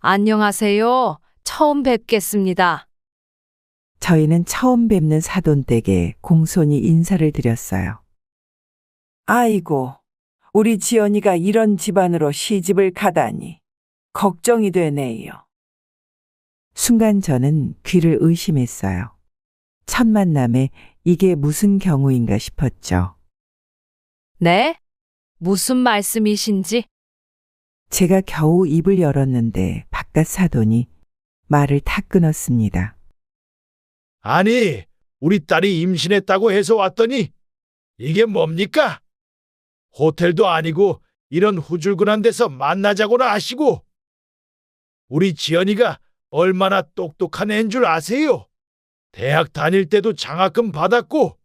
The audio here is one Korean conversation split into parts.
안녕하세요. 처음 뵙겠습니다. 저희는 처음 뵙는 사돈댁에 공손히 인사를 드렸어요. 아이고, 우리 지연이가 이런 집안으로 시집을 가다니 걱정이 되네요. 순간 저는 귀를 의심했어요. 첫 만남에 이게 무슨 경우인가 싶었죠. 네? 무슨 말씀이신지? 제가 겨우 입을 열었는데 바깥 사돈이 말을 탁 끊었습니다. 아니, 우리 딸이 임신했다고 해서 왔더니 이게 뭡니까? 호텔도 아니고 이런 후줄근한 데서 만나자고나 하시고. 우리 지연이가 얼마나 똑똑한 애인 줄 아세요? 대학 다닐 때도 장학금 받았고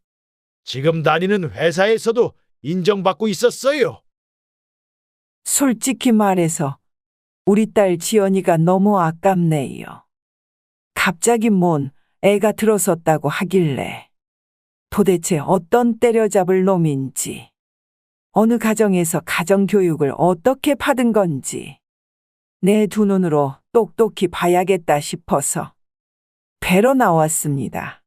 지금 다니는 회사에서도 인정받고 있었어요. 솔직히 말해서 우리 딸 지연이가 너무 아깝네요. 갑자기 뭔 애가 들어섰다고 하길래 도대체 어떤 때려잡을 놈인지, 어느 가정에서 가정교육을 어떻게 받은 건지 내 두 눈으로 똑똑히 봐야겠다 싶어서 뵈러 나왔습니다.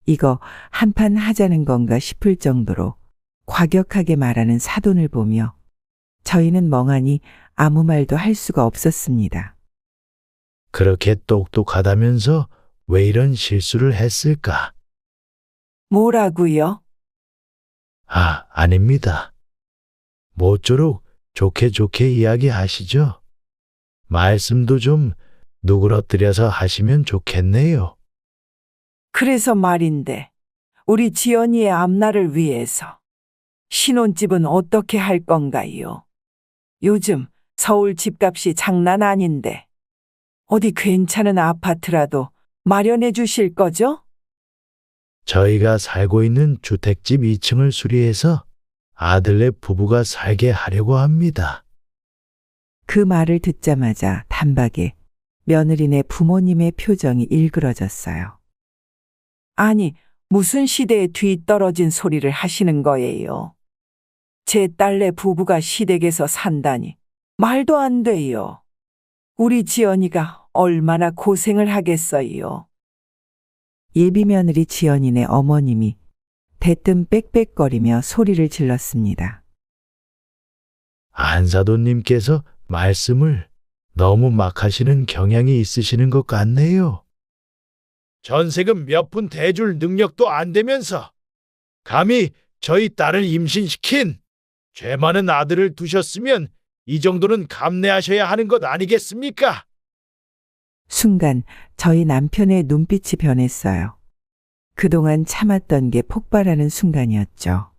이거 한판 하자는 건가 싶을 정도로 과격하게 말하는 사돈을 보며 저희는 멍하니 아무 말도 할 수가 없었습니다. 그렇게 똑똑하다면서 왜 이런 실수를 했을까? 뭐라고요? 아닙니다. 모쪼록 좋게 이야기하시죠. 말씀도 좀 누그러뜨려서 하시면 좋겠네요. 그래서 말인데 우리 지연이의 앞날을 위해서 신혼집은 어떻게 할 건가요? 요즘 서울 집값이 장난 아닌데 어디 괜찮은 아파트라도 마련해 주실 거죠? 저희가 살고 있는 주택집 2층을 수리해서 아들네 부부가 살게 하려고 합니다. 그 말을 듣자마자 단박에 며느리네 부모님의 표정이 일그러졌어요. 아니, 무슨 시대에 뒤떨어진 소리를 하시는 거예요? 제 딸네 부부가 시댁에서 산다니 말도 안 돼요. 우리 지연이가 얼마나 고생을 하겠어요. 예비 며느리 지연이네 어머님이 대뜸 빽빽거리며 소리를 질렀습니다. 안사돈님께서 말씀을 너무 막 하시는 경향이 있으시는 것 같네요. 전세금 몇 푼 대줄 능력도 안 되면서 감히 저희 딸을 임신시킨 죄 많은 아들을 두셨으면 이 정도는 감내하셔야 하는 것 아니겠습니까? 순간 저희 남편의 눈빛이 변했어요. 그동안 참았던 게 폭발하는 순간이었죠.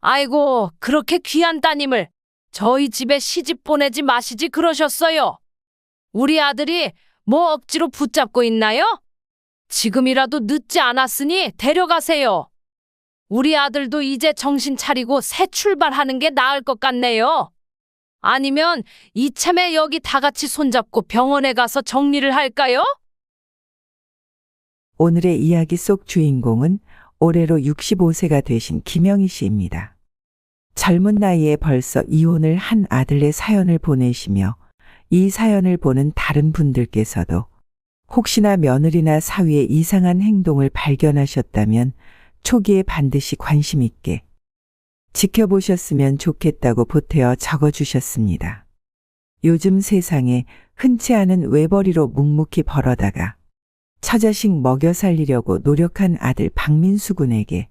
아이고, 그렇게 귀한 따님을 저희 집에 시집 보내지 마시지 그러셨어요. 우리 아들이 뭐 억지로 붙잡고 있나요? 지금이라도 늦지 않았으니 데려가세요. 우리 아들도 이제 정신 차리고 새 출발하는 게 나을 것 같네요. 아니면 이참에 여기 다 같이 손잡고 병원에 가서 정리를 할까요? 오늘의 이야기 속 주인공은 올해로 65세가 되신 김영희 씨입니다. 젊은 나이에 벌써 이혼을 한 아들의 사연을 보내시며 이 사연을 보는 다른 분들께서도 혹시나 며느리나 사위의 이상한 행동을 발견하셨다면 초기에 반드시 관심 있게 지켜보셨으면 좋겠다고 보태어 적어주셨습니다. 요즘 세상에 흔치 않은 외벌이로 묵묵히 벌어다가 처자식 먹여 살리려고 노력한 아들 박민수 군에게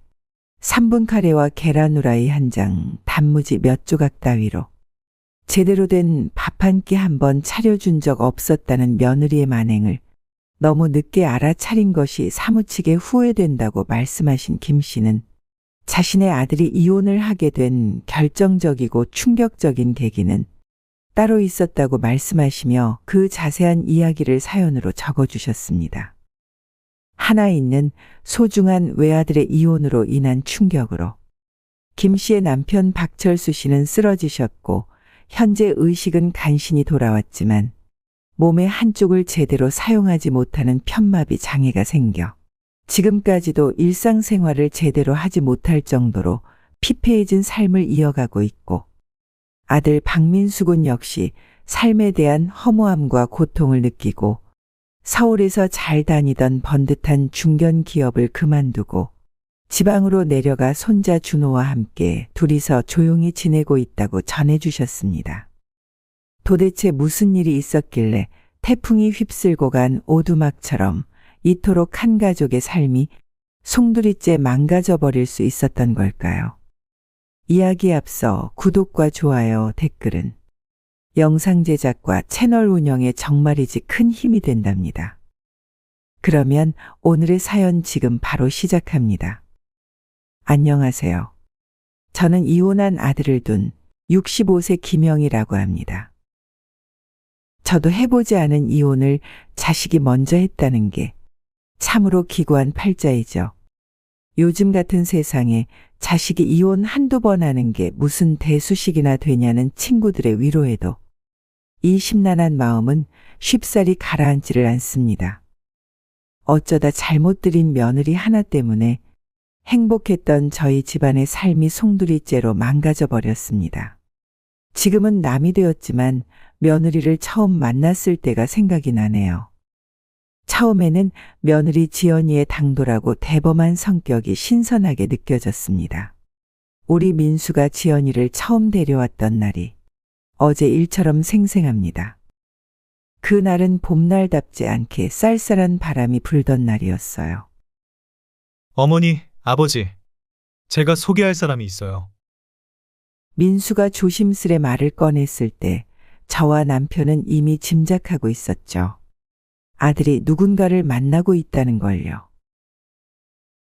3분 카레와 계란 후라이 한 장, 단무지 몇 조각 따위로 제대로 된 밥 한 끼 한 번 차려준 적 없었다는 며느리의 만행을 너무 늦게 알아차린 것이 사무치게 후회된다고 말씀하신 김 씨는 자신의 아들이 이혼을 하게 된 결정적이고 충격적인 계기는 따로 있었다고 말씀하시며 그 자세한 이야기를 사연으로 적어주셨습니다. 하나 있는 소중한 외아들의 이혼으로 인한 충격으로 김 씨의 남편 박철수 씨는 쓰러지셨고 현재 의식은 간신히 돌아왔지만 몸의 한쪽을 제대로 사용하지 못하는 편마비 장애가 생겨 지금까지도 일상생활을 제대로 하지 못할 정도로 피폐해진 삶을 이어가고 있고 아들 박민수 군 역시 삶에 대한 허무함과 고통을 느끼고 서울에서 잘 다니던 번듯한 중견 기업을 그만두고 지방으로 내려가 손자 준호와 함께 둘이서 조용히 지내고 있다고 전해주셨습니다. 도대체 무슨 일이 있었길래 태풍이 휩쓸고 간 오두막처럼 이토록 한 가족의 삶이 송두리째 망가져 버릴 수 있었던 걸까요? 이야기에 앞서 구독과 좋아요, 댓글은 영상 제작과 채널 운영에 정말이지 큰 힘이 된답니다. 그러면 오늘의 사연 지금 바로 시작합니다. 안녕하세요. 저는 이혼한 아들을 둔 65세 김영이라고 합니다. 저도 해보지 않은 이혼을 자식이 먼저 했다는 게 참으로 기구한 팔자이죠. 요즘 같은 세상에 자식이 이혼 한두 번 하는 게 무슨 대수식이나 되냐는 친구들의 위로에도 이 심란한 마음은 쉽사리 가라앉지를 않습니다. 어쩌다 잘못 들인 며느리 하나 때문에 행복했던 저희 집안의 삶이 송두리째로 망가져 버렸습니다. 지금은 남이 되었지만 며느리를 처음 만났을 때가 생각이 나네요. 처음에는 며느리 지연이의 당돌하고 대범한 성격이 신선하게 느껴졌습니다. 우리 민수가 지연이를 처음 데려왔던 날이 어제 일처럼 생생합니다. 그날은 봄날답지 않게 쌀쌀한 바람이 불던 날이었어요. 어머니, 아버지, 제가 소개할 사람이 있어요. 민수가 조심스레 말을 꺼냈을 때 저와 남편은 이미 짐작하고 있었죠. 아들이 누군가를 만나고 있다는 걸요.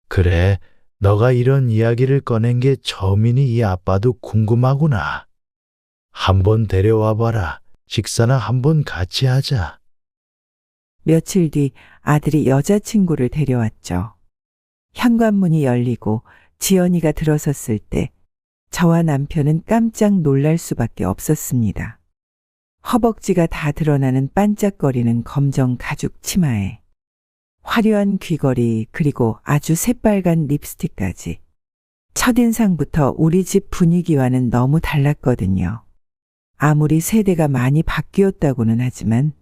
그래, 너가 이런 이야기를 꺼낸 게 처음이니 이 아빠도 궁금하구나. 한번 데려와 봐라. 식사나 한번 같이 하자. 며칠 뒤 아들이 여자친구를 데려왔죠. 현관문이 열리고 지연이가 들어섰을 때 저와 남편은 깜짝 놀랄 수밖에 없었습니다. 허벅지가 다 드러나는 반짝거리는 검정 가죽 치마에 화려한 귀걸이 그리고 아주 새빨간 립스틱까지. 첫인상부터 우리 집 분위기와는 너무 달랐거든요. 아무리 세대가 많이 바뀌었다고는 하지만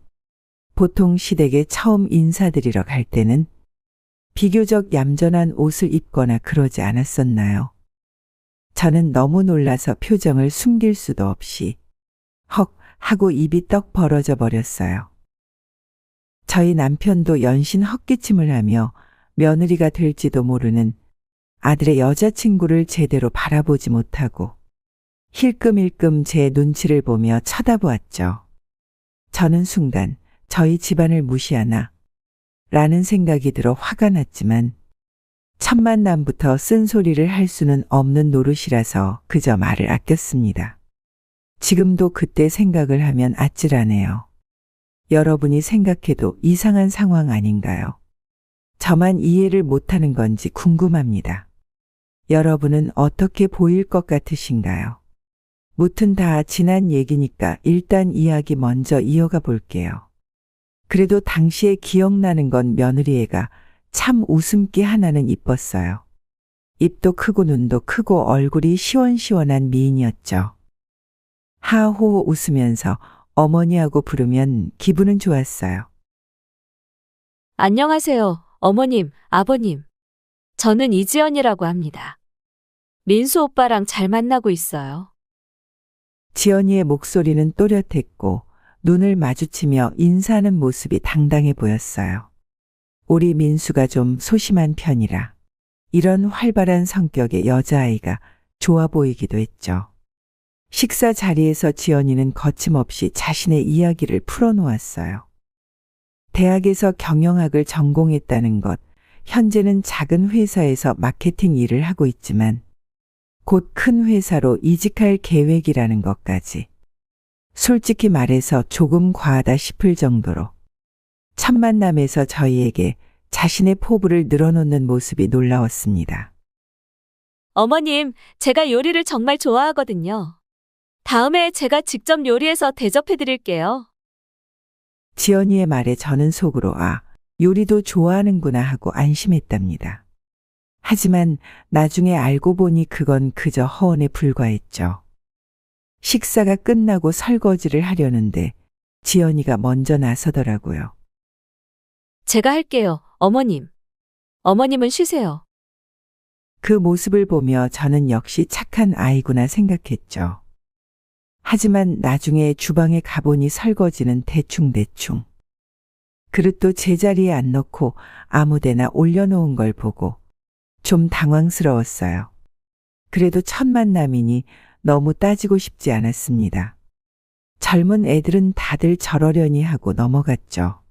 보통 시댁에 처음 인사드리러 갈 때는 비교적 얌전한 옷을 입거나 그러지 않았었나요? 저는 너무 놀라서 표정을 숨길 수도 없이 헉 하고 입이 떡 벌어져 버렸어요. 저희 남편도 연신 헛기침을 하며 며느리가 될지도 모르는 아들의 여자친구를 제대로 바라보지 못하고 힐끔힐끔 제 눈치를 보며 쳐다보았죠. 저는 순간 저희 집안을 무시하나 라는 생각이 들어 화가 났지만 첫 만남부터 쓴소리를 할 수는 없는 노릇이라서 그저 말을 아꼈습니다. 지금도 그때 생각을 하면 아찔하네요. 여러분이 생각해도 이상한 상황 아닌가요? 저만 이해를 못하는 건지 궁금합니다. 여러분은 어떻게 보일 것 같으신가요? 무튼 다 지난 얘기니까 일단 이야기 먼저 이어가 볼게요. 그래도 당시에 기억나는 건 며느리 애가 참 웃음기 하나는 이뻤어요. 입도 크고 눈도 크고 얼굴이 시원시원한 미인이었죠. 하호호 웃으면서 어머니하고 부르면 기분은 좋았어요. 안녕하세요, 어머님, 아버님. 저는 이지연이라고 합니다. 민수 오빠랑 잘 만나고 있어요. 지연이의 목소리는 또렷했고 눈을 마주치며 인사하는 모습이 당당해 보였어요. 우리 민수가 좀 소심한 편이라 이런 활발한 성격의 여자아이가 좋아 보이기도 했죠. 식사 자리에서 지연이는 거침없이 자신의 이야기를 풀어놓았어요. 대학에서 경영학을 전공했다는 것, 현재는 작은 회사에서 마케팅 일을 하고 있지만 곧 큰 회사로 이직할 계획이라는 것까지. 솔직히 말해서 조금 과하다 싶을 정도로 첫 만남에서 저희에게 자신의 포부를 늘어놓는 모습이 놀라웠습니다. 어머님, 제가 요리를 정말 좋아하거든요. 다음에 제가 직접 요리해서 대접해 드릴게요. 지연이의 말에 저는 속으로 요리도 좋아하는구나 하고 안심했답니다. 하지만 나중에 알고 보니 그건 그저 허언에 불과했죠. 식사가 끝나고 설거지를 하려는데 지연이가 먼저 나서더라고요. 제가 할게요, 어머님. 어머님은 쉬세요. 그 모습을 보며 저는 역시 착한 아이구나 생각했죠. 하지만 나중에 주방에 가보니 설거지는 대충대충. 그릇도 제자리에 안 넣고 아무데나 올려놓은 걸 보고 좀 당황스러웠어요. 그래도 첫 만남이니 너무 따지고 싶지 않았습니다. 젊은 애들은 다들 저러려니 하고 넘어갔죠.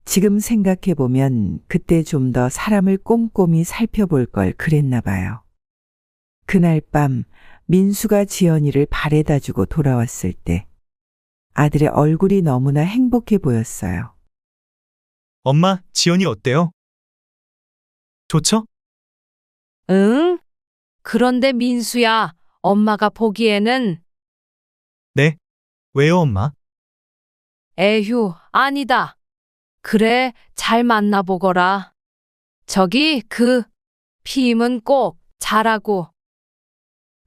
지금 생각해보면 그때 좀 더 사람을 꼼꼼히 살펴볼 걸 그랬나 봐요. 그날 밤 민수가 지연이를 발에다 주고 돌아왔을 때 아들의 얼굴이 너무나 행복해 보였어요. 엄마, 지연이 어때요? 좋죠? 응? 그런데 민수야, 엄마가 보기에는 네. 왜요, 엄마? 에휴, 아니다. 그래, 잘 만나보거라. 저기, 피임은 꼭 잘하고.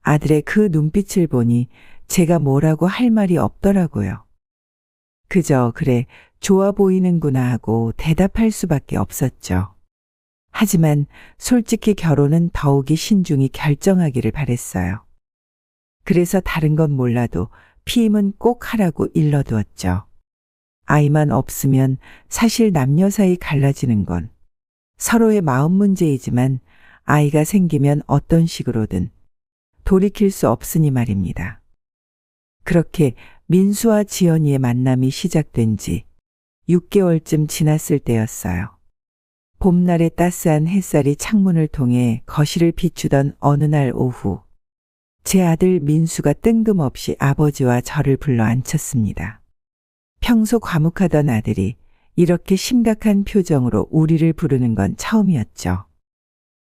아들의 그 눈빛을 보니 제가 뭐라고 할 말이 없더라고요. 그저 그래, 좋아 보이는구나 하고 대답할 수밖에 없었죠. 하지만 솔직히 결혼은 더욱이 신중히 결정하기를 바랬어요. 그래서 다른 건 몰라도 피임은 꼭 하라고 일러두었죠. 아이만 없으면 사실 남녀 사이 갈라지는 건 서로의 마음 문제이지만 아이가 생기면 어떤 식으로든 돌이킬 수 없으니 말입니다. 그렇게 민수와 지연이의 만남이 시작된 지 6개월쯤 지났을 때였어요. 봄날의 따스한 햇살이 창문을 통해 거실을 비추던 어느 날 오후, 제 아들 민수가 뜬금없이 아버지와 저를 불러 앉혔습니다. 평소 과묵하던 아들이 이렇게 심각한 표정으로 우리를 부르는 건 처음이었죠.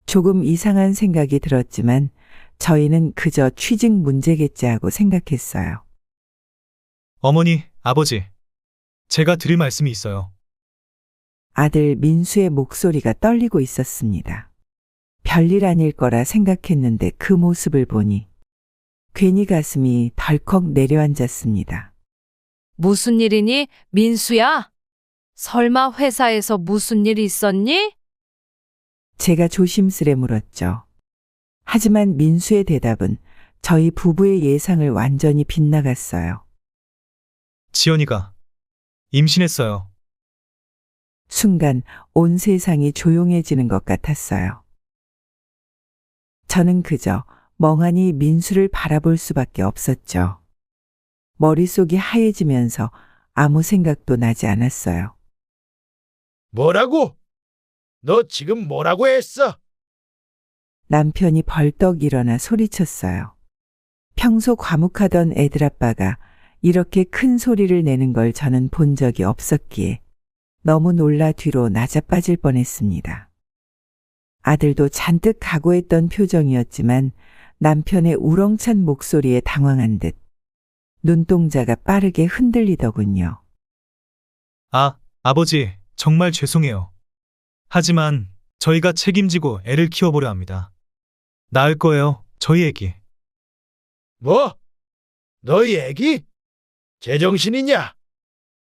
조금 이상한 생각이 들었지만 저희는 그저 취직 문제겠지 하고 생각했어요. 어머니, 아버지. 제가 드릴 말씀이 있어요. 아들 민수의 목소리가 떨리고 있었습니다. 별일 아닐 거라 생각했는데 그 모습을 보니 괜히 가슴이 덜컥 내려앉았습니다. 무슨 일이니, 민수야? 설마 회사에서 무슨 일 있었니? 제가 조심스레 물었죠. 하지만 민수의 대답은 저희 부부의 예상을 완전히 빗나갔어요. 지연이가 임신했어요. 순간 온 세상이 조용해지는 것 같았어요. 저는 그저 멍하니 민수를 바라볼 수밖에 없었죠. 머릿속이 하얘지면서 아무 생각도 나지 않았어요. 뭐라고? 너 지금 뭐라고 했어? 남편이 벌떡 일어나 소리쳤어요. 평소 과묵하던 애들 아빠가 이렇게 큰 소리를 내는 걸 저는 본 적이 없었기에 너무 놀라 뒤로 나자빠질 뻔했습니다. 아들도 잔뜩 각오했던 표정이었지만 남편의 우렁찬 목소리에 당황한 듯 눈동자가 빠르게 흔들리더군요. 아, 아버지, 정말 죄송해요. 하지만 저희가 책임지고 애를 키워보려 합니다. 낳을 거예요, 저희 애기. 뭐? 너희 애기? 제정신이냐?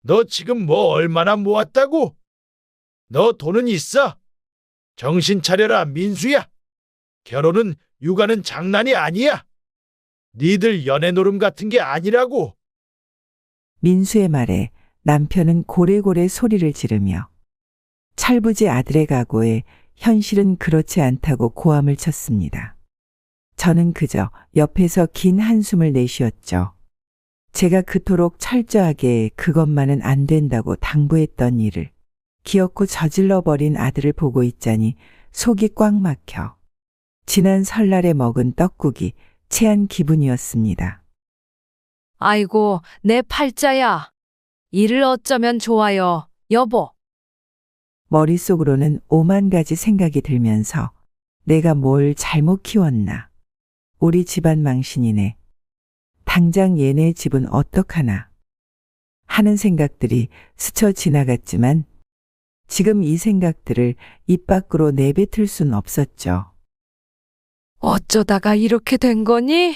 너 지금 뭐 얼마나 모았다고? 너 돈은 있어? 정신 차려라, 민수야. 결혼은 육아는 장난이 아니야. 니들 연애 노름 같은 게 아니라고. 민수의 말에 남편은 고래고래 소리를 지르며 철부지 아들의 각오에 현실은 그렇지 않다고 고함을 쳤습니다. 저는 그저 옆에서 긴 한숨을 내쉬었죠. 제가 그토록 철저하게 그것만은 안 된다고 당부했던 일을 기어코 저질러버린 아들을 보고 있자니 속이 꽉 막혀 지난 설날에 먹은 떡국이 체한 기분이었습니다. 아이고, 내 팔자야. 일을 어쩌면 좋아요, 여보. 머릿속으로는 오만 가지 생각이 들면서 내가 뭘 잘못 키웠나. 우리 집안 망신이네. 당장 얘네 집은 어떡하나. 하는 생각들이 스쳐 지나갔지만 지금 이 생각들을 입 밖으로 내뱉을 순 없었죠. 어쩌다가 이렇게 된 거니?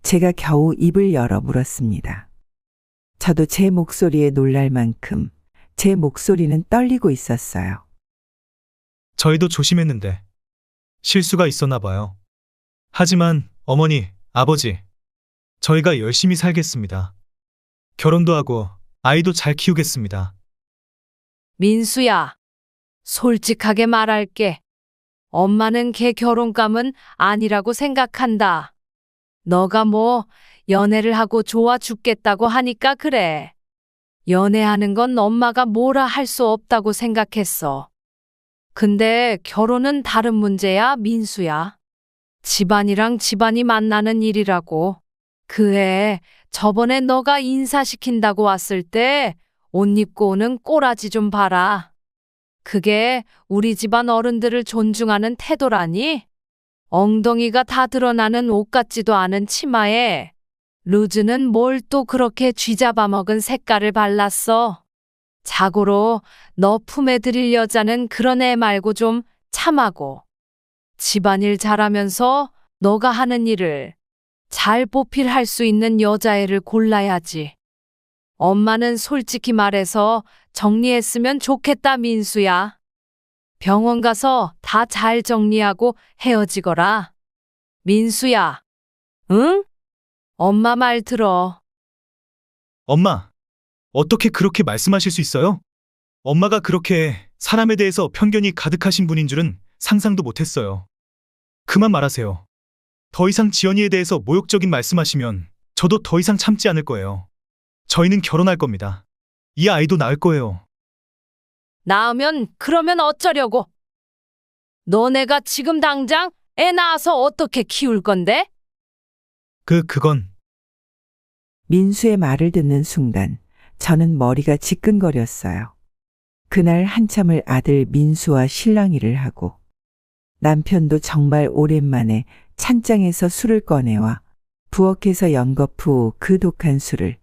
제가 겨우 입을 열어 물었습니다. 저도 제 목소리에 놀랄 만큼 제 목소리는 떨리고 있었어요. 저희도 조심했는데 실수가 있었나 봐요. 하지만 어머니, 아버지, 저희가 열심히 살겠습니다. 결혼도 하고 아이도 잘 키우겠습니다. 민수야, 솔직하게 말할게. 엄마는 걔 결혼감은 아니라고 생각한다. 너가 뭐 연애를 하고 좋아 죽겠다고 하니까 그래. 연애하는 건 엄마가 뭐라 할 수 없다고 생각했어. 근데 결혼은 다른 문제야, 민수야. 집안이랑 집안이 만나는 일이라고. 그애 저번에 너가 인사시킨다고 왔을 때 옷 입고 오는 꼬라지 좀 봐라. 그게 우리 집안 어른들을 존중하는 태도라니? 엉덩이가 다 드러나는 옷 같지도 않은 치마에 루즈는 뭘 또 그렇게 쥐잡아먹은 색깔을 발랐어. 자고로 너 품에 들일 여자는 그런 애 말고 좀 참하고 집안일 잘하면서 너가 하는 일을 잘 보필할 수 있는 여자애를 골라야지. 엄마는 솔직히 말해서 정리했으면 좋겠다, 민수야. 병원 가서 다 잘 정리하고 헤어지거라. 민수야, 응? 엄마 말 들어. 엄마, 어떻게 그렇게 말씀하실 수 있어요? 엄마가 그렇게 사람에 대해서 편견이 가득하신 분인 줄은 상상도 못했어요. 그만 말하세요. 더 이상 지연이에 대해서 모욕적인 말씀하시면 저도 더 이상 참지 않을 거예요. 저희는 결혼할 겁니다. 이 아이도 낳을 거예요. 낳으면 그러면 어쩌려고? 너네가 지금 당장 애 낳아서 어떻게 키울 건데? 그건 민수의 말을 듣는 순간 저는 머리가 지끈거렸어요. 그날 한참을 아들 민수와 실랑이를 하고 남편도 정말 오랜만에 찬장에서 술을 꺼내와 부엌에서 연거푸 그 독한 술을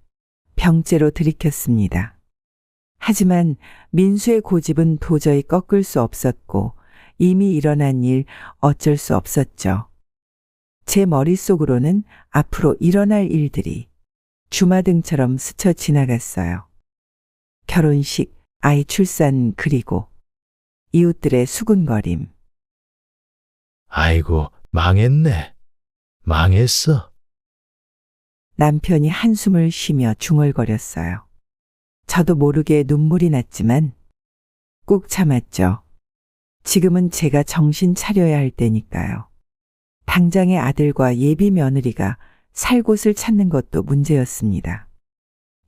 병째로 들이켰습니다. 하지만 민수의 고집은 도저히 꺾을 수 없었고 이미 일어난 일 어쩔 수 없었죠. 제 머릿속으로는 앞으로 일어날 일들이 주마등처럼 스쳐 지나갔어요. 결혼식, 아이 출산, 그리고 이웃들의 수군거림. 아이고, 망했네. 망했어. 남편이 한숨을 쉬며 중얼거렸어요. 저도 모르게 눈물이 났지만 꾹 참았죠. 지금은 제가 정신 차려야 할 때니까요. 당장의 아들과 예비 며느리가 살 곳을 찾는 것도 문제였습니다.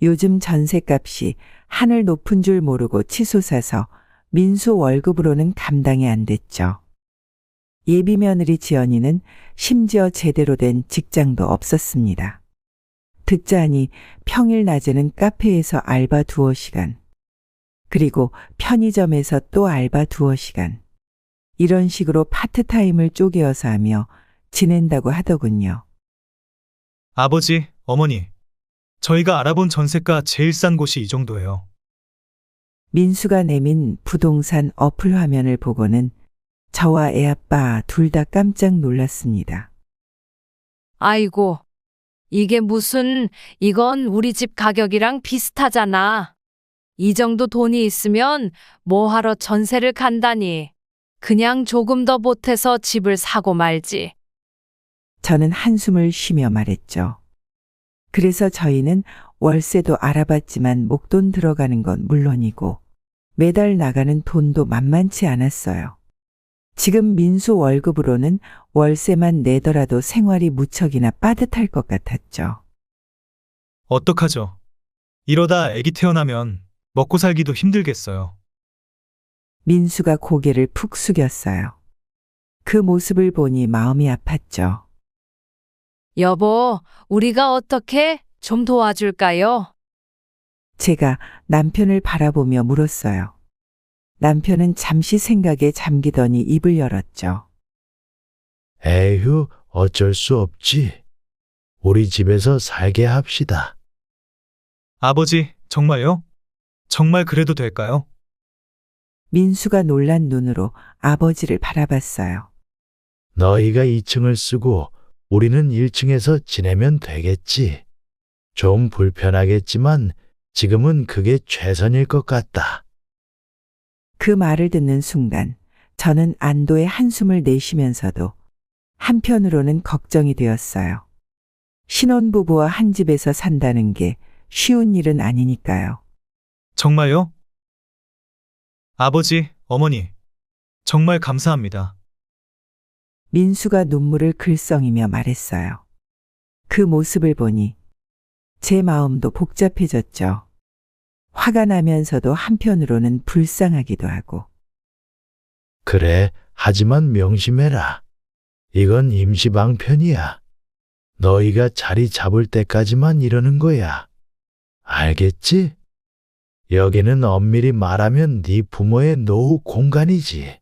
요즘 전셋값이 하늘 높은 줄 모르고 치솟아서 민수 월급으로는 감당이 안 됐죠. 예비 며느리 지연이는 심지어 제대로 된 직장도 없었습니다. 듣자하니 평일 낮에는 카페에서 알바 2시간, 그리고 편의점에서 또 알바 2시간. 이런 식으로 파트타임을 쪼개어서 하며 지낸다고 하더군요. 아버지, 어머니, 저희가 알아본 전세가 제일 싼 곳이 이 정도예요. 민수가 내민 부동산 어플 화면을 보고는 저와 애아빠 둘 다 깜짝 놀랐습니다. 아이고, 이게 무슨, 이건 우리 집 가격이랑 비슷하잖아. 이 정도 돈이 있으면 뭐하러 전세를 간다니. 그냥 조금 더 보태서 집을 사고 말지. 저는 한숨을 쉬며 말했죠. 그래서 저희는 월세도 알아봤지만 목돈 들어가는 건 물론이고 매달 나가는 돈도 만만치 않았어요. 지금 민수 월급으로는 월세만 내더라도 생활이 무척이나 빠듯할 것 같았죠. 어떡하죠? 이러다 아기 태어나면 먹고 살기도 힘들겠어요. 민수가 고개를 푹 숙였어요. 그 모습을 보니 마음이 아팠죠. 여보, 우리가 어떻게 좀 도와줄까요? 제가 남편을 바라보며 물었어요. 남편은 잠시 생각에 잠기더니 입을 열었죠. 에휴, 어쩔 수 없지. 우리 집에서 살게 합시다. 아버지, 정말요? 정말 그래도 될까요? 민수가 놀란 눈으로 아버지를 바라봤어요. 너희가 2층을 쓰고 우리는 1층에서 지내면 되겠지. 좀 불편하겠지만 지금은 그게 최선일 것 같다. 그 말을 듣는 순간 저는 안도의 한숨을 내쉬면서도 한편으로는 걱정이 되었어요. 신혼부부와 한 집에서 산다는 게 쉬운 일은 아니니까요. 정말요? 아버지, 어머니, 정말 감사합니다. 민수가 눈물을 글썽이며 말했어요. 그 모습을 보니 제 마음도 복잡해졌죠. 화가 나면서도 한편으로는 불쌍하기도 하고. 그래, 하지만 명심해라. 이건 임시방편이야. 너희가 자리 잡을 때까지만 이러는 거야. 알겠지? 여기는 엄밀히 말하면 네 부모의 노후 공간이지.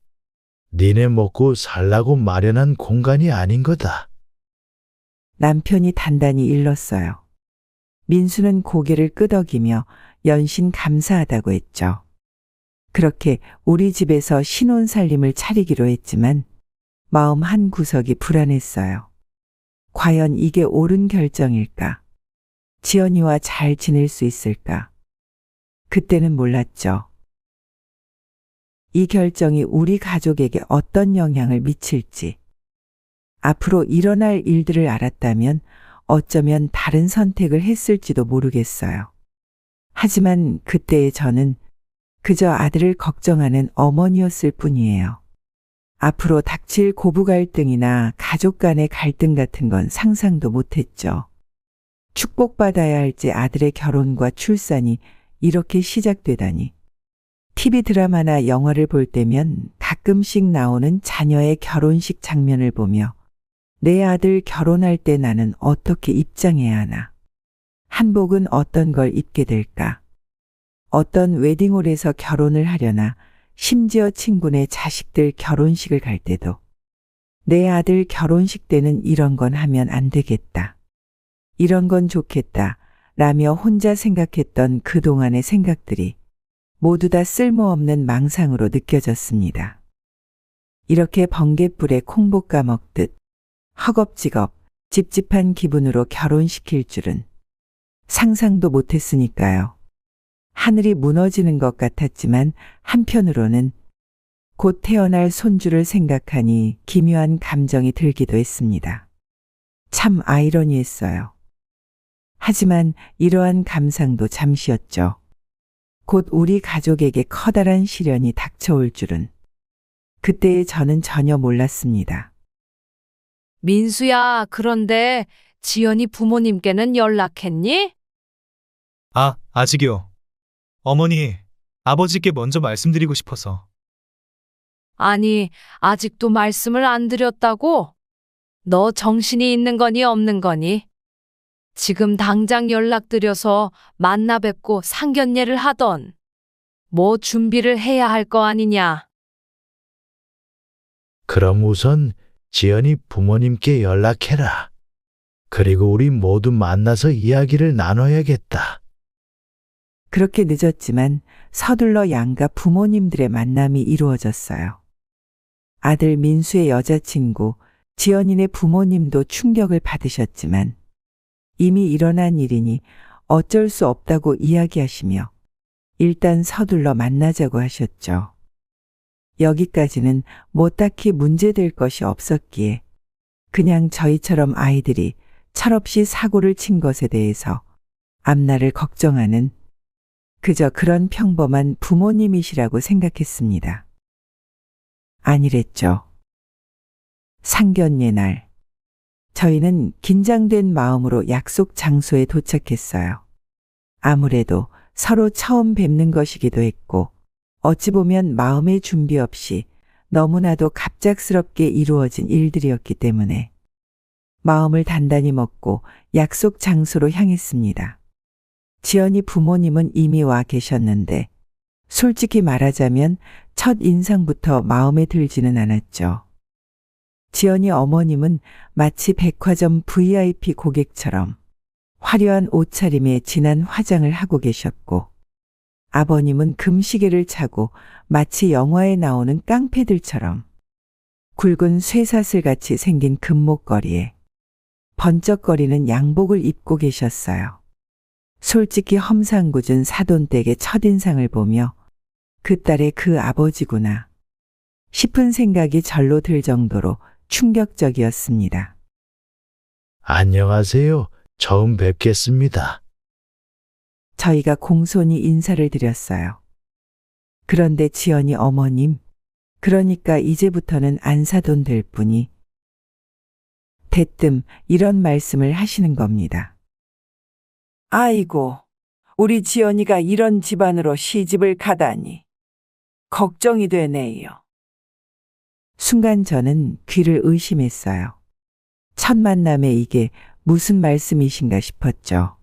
니네 먹고 살라고 마련한 공간이 아닌 거다. 남편이 단단히 일렀어요. 민수는 고개를 끄덕이며 연신 감사하다고 했죠. 그렇게 우리 집에서 신혼살림을 차리기로 했지만 마음 한 구석이 불안했어요. 과연 이게 옳은 결정일까? 지연이와 잘 지낼 수 있을까? 그때는 몰랐죠. 이 결정이 우리 가족에게 어떤 영향을 미칠지. 앞으로 일어날 일들을 알았다면 어쩌면 다른 선택을 했을지도 모르겠어요. 하지만 그때의 저는 그저 아들을 걱정하는 어머니였을 뿐이에요. 앞으로 닥칠 고부 갈등이나 가족 간의 갈등 같은 건 상상도 못했죠. 축복받아야 할지 아들의 결혼과 출산이 이렇게 시작되다니. TV 드라마나 영화를 볼 때면 가끔씩 나오는 자녀의 결혼식 장면을 보며 내 아들 결혼할 때 나는 어떻게 입장해야 하나? 한복은 어떤 걸 입게 될까? 어떤 웨딩홀에서 결혼을 하려나? 심지어 친구네 자식들 결혼식을 갈 때도 내 아들 결혼식 때는 이런 건 하면 안 되겠다. 이런 건 좋겠다. 라며 혼자 생각했던 그동안의 생각들이 모두 다 쓸모없는 망상으로 느껴졌습니다. 이렇게 번갯불에 콩 볶아 먹듯 허겁지겁 찝찝한 기분으로 결혼시킬 줄은 상상도 못했으니까요. 하늘이 무너지는 것 같았지만 한편으로는 곧 태어날 손주를 생각하니 기묘한 감정이 들기도 했습니다. 참 아이러니했어요. 하지만 이러한 감상도 잠시였죠. 곧 우리 가족에게 커다란 시련이 닥쳐올 줄은 그때의 저는 전혀 몰랐습니다. 민수야, 그런데 지연이 부모님께는 연락했니? 아직이요. 어머니, 아버지께 먼저 말씀드리고 싶어서. 아니, 아직도 말씀을 안 드렸다고? 너 정신이 있는 거니 없는 거니? 지금 당장 연락드려서 만나 뵙고 상견례를 하던 뭐 준비를 해야 할 거 아니냐? 그럼 우선 지연이 부모님께 연락해라. 그리고 우리 모두 만나서 이야기를 나눠야겠다. 그렇게 늦었지만 서둘러 양가 부모님들의 만남이 이루어졌어요. 아들 민수의 여자친구 지연이네 부모님도 충격을 받으셨지만 이미 일어난 일이니 어쩔 수 없다고 이야기하시며 일단 서둘러 만나자고 하셨죠. 여기까지는 뭐 딱히 문제될 것이 없었기에 그냥 저희처럼 아이들이 철없이 사고를 친 것에 대해서 앞날을 걱정하는 그저 그런 평범한 부모님이시라고 생각했습니다. 아니랬죠. 상견례 날, 저희는 긴장된 마음으로 약속 장소에 도착했어요. 아무래도 서로 처음 뵙는 것이기도 했고, 어찌 보면 마음의 준비 없이 너무나도 갑작스럽게 이루어진 일들이었기 때문에 마음을 단단히 먹고 약속 장소로 향했습니다. 지연이 부모님은 이미 와 계셨는데 솔직히 말하자면 첫 인상부터 마음에 들지는 않았죠. 지연이 어머님은 마치 백화점 VIP 고객처럼 화려한 옷차림에 진한 화장을 하고 계셨고 아버님은 금시계를 차고 마치 영화에 나오는 깡패들처럼 굵은 쇠사슬같이 생긴 금목걸이에 번쩍거리는 양복을 입고 계셨어요. 솔직히 험상궂은 사돈댁의 첫인상을 보며 그 딸의 그 아버지구나 싶은 생각이 절로 들 정도로 충격적이었습니다. 안녕하세요. 처음 뵙겠습니다. 저희가 공손히 인사를 드렸어요. 그런데 지연이 어머님, 그러니까 이제부터는 안사돈 될 분이 대뜸 이런 말씀을 하시는 겁니다. 아이고, 우리 지연이가 이런 집안으로 시집을 가다니. 걱정이 되네요. 순간 저는 귀를 의심했어요. 첫 만남에 이게 무슨 말씀이신가 싶었죠.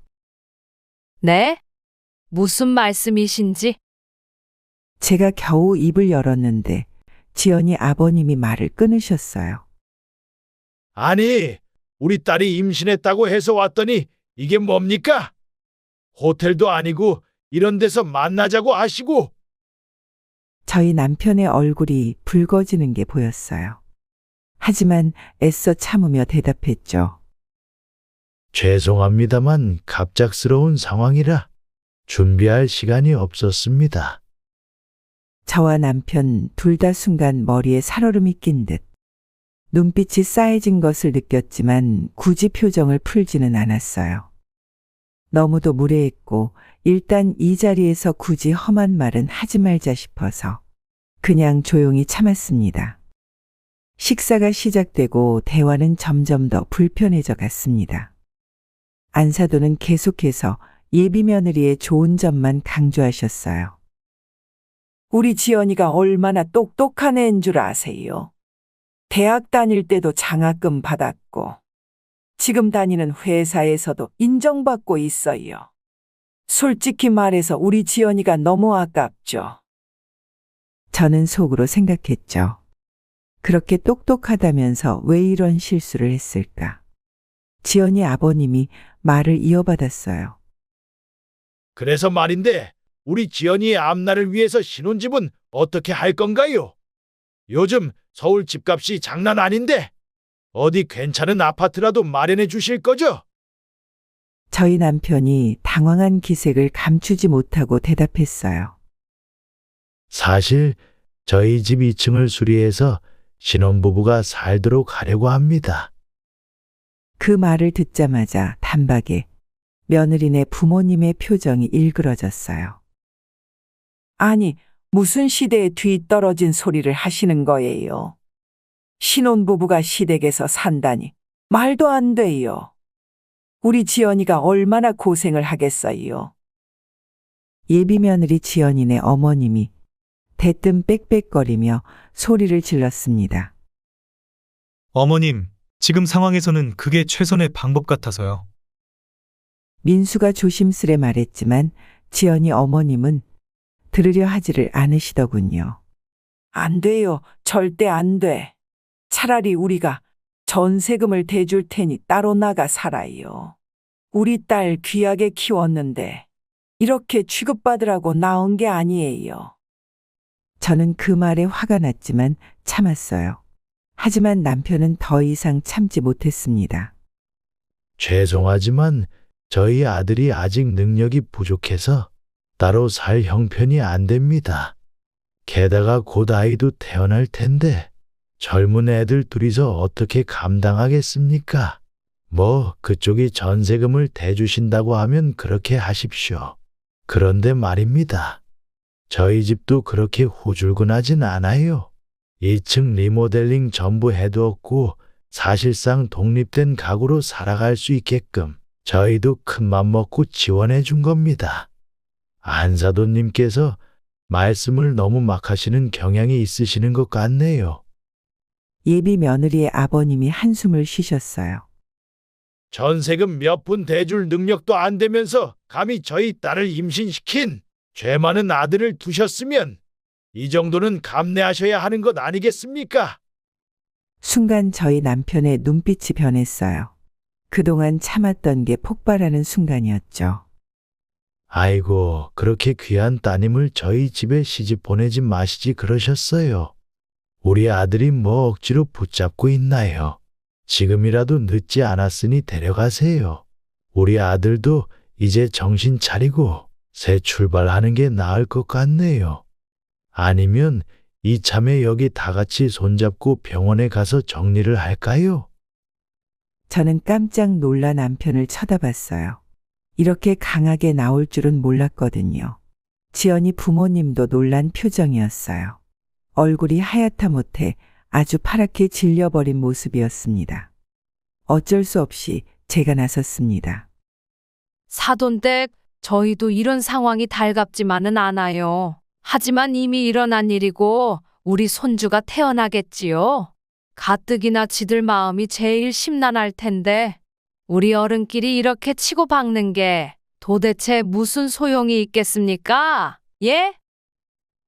네? 무슨 말씀이신지? 제가 겨우 입을 열었는데 지연이 아버님이 말을 끊으셨어요. 아니, 우리 딸이 임신했다고 해서 왔더니 이게 뭡니까? 호텔도 아니고 이런 데서 만나자고 하시고. 저희 남편의 얼굴이 붉어지는 게 보였어요. 하지만 애써 참으며 대답했죠. 죄송합니다만 갑작스러운 상황이라 준비할 시간이 없었습니다. 저와 남편 둘 다 순간 머리에 살얼음이 낀 듯 눈빛이 싸해진 것을 느꼈지만 굳이 표정을 풀지는 않았어요. 너무도 무례했고 일단 이 자리에서 굳이 험한 말은 하지 말자 싶어서 그냥 조용히 참았습니다. 식사가 시작되고 대화는 점점 더 불편해져 갔습니다. 안사돈은 계속해서 예비 며느리의 좋은 점만 강조하셨어요. 우리 지연이가 얼마나 똑똑한 애인 줄 아세요? 대학 다닐 때도 장학금 받았고, 지금 다니는 회사에서도 인정받고 있어요. 솔직히 말해서 우리 지연이가 너무 아깝죠. 저는 속으로 생각했죠. 그렇게 똑똑하다면서 왜 이런 실수를 했을까? 지연이 아버님이 말을 이어받았어요. 그래서 말인데 우리 지연이의 앞날을 위해서 신혼집은 어떻게 할 건가요? 요즘 서울 집값이 장난 아닌데 어디 괜찮은 아파트라도 마련해 주실 거죠? 저희 남편이 당황한 기색을 감추지 못하고 대답했어요. 사실 저희 집 2층을 수리해서 신혼부부가 살도록 하려고 합니다. 그 말을 듣자마자 단박에 며느리네 부모님의 표정이 일그러졌어요. 아니, 무슨 시대에 뒤떨어진 소리를 하시는 거예요? 신혼부부가 시댁에서 산다니 말도 안 돼요. 우리 지연이가 얼마나 고생을 하겠어요. 예비 며느리 지연이네 어머님이 대뜸 빽빽거리며 소리를 질렀습니다. 어머님, 지금 상황에서는 그게 최선의 방법 같아서요. 민수가 조심스레 말했지만 지연이 어머님은 들으려 하지를 않으시더군요. 안 돼요. 절대 안 돼. 차라리 우리가 전세금을 대줄 테니 따로 나가 살아요. 우리 딸 귀하게 키웠는데 이렇게 취급받으라고 나온 게 아니에요. 저는 그 말에 화가 났지만 참았어요. 하지만 남편은 더 이상 참지 못했습니다. 죄송하지만 저희 아들이 아직 능력이 부족해서 따로 살 형편이 안 됩니다. 게다가 곧 아이도 태어날 텐데 젊은 애들 둘이서 어떻게 감당하겠습니까? 뭐 그쪽이 전세금을 대주신다고 하면 그렇게 하십시오. 그런데 말입니다. 저희 집도 그렇게 후줄근하진 않아요. 2층 리모델링 전부 해두었고 사실상 독립된 가구로 살아갈 수 있게끔 저희도 큰맘 먹고 지원해 준 겁니다. 안사돈님께서 말씀을 너무 막 하시는 경향이 있으시는 것 같네요. 예비 며느리의 아버님이 한숨을 쉬셨어요. 전세금 몇 푼 대줄 능력도 안 되면서 감히 저희 딸을 임신시킨 죄 많은 아들을 두셨으면 이 정도는 감내하셔야 하는 것 아니겠습니까? 순간 저희 남편의 눈빛이 변했어요. 그동안 참았던 게 폭발하는 순간이었죠. 아이고, 그렇게 귀한 따님을 저희 집에 시집 보내지 마시지 그러셨어요. 우리 아들이 뭐 억지로 붙잡고 있나요? 지금이라도 늦지 않았으니 데려가세요. 우리 아들도 이제 정신 차리고 새 출발하는 게 나을 것 같네요. 아니면 이참에 여기 다 같이 손잡고 병원에 가서 정리를 할까요? 저는 깜짝 놀라 남편을 쳐다봤어요. 이렇게 강하게 나올 줄은 몰랐거든요. 지연이 부모님도 놀란 표정이었어요. 얼굴이 하얗다 못해 아주 파랗게 질려버린 모습이었습니다. 어쩔 수 없이 제가 나섰습니다. 사돈댁, 저희도 이런 상황이 달갑지만은 않아요. 하지만 이미 일어난 일이고 우리 손주가 태어나겠지요. 가뜩이나 지들 마음이 제일 심란할 텐데 우리 어른끼리 이렇게 치고 박는 게 도대체 무슨 소용이 있겠습니까? 예?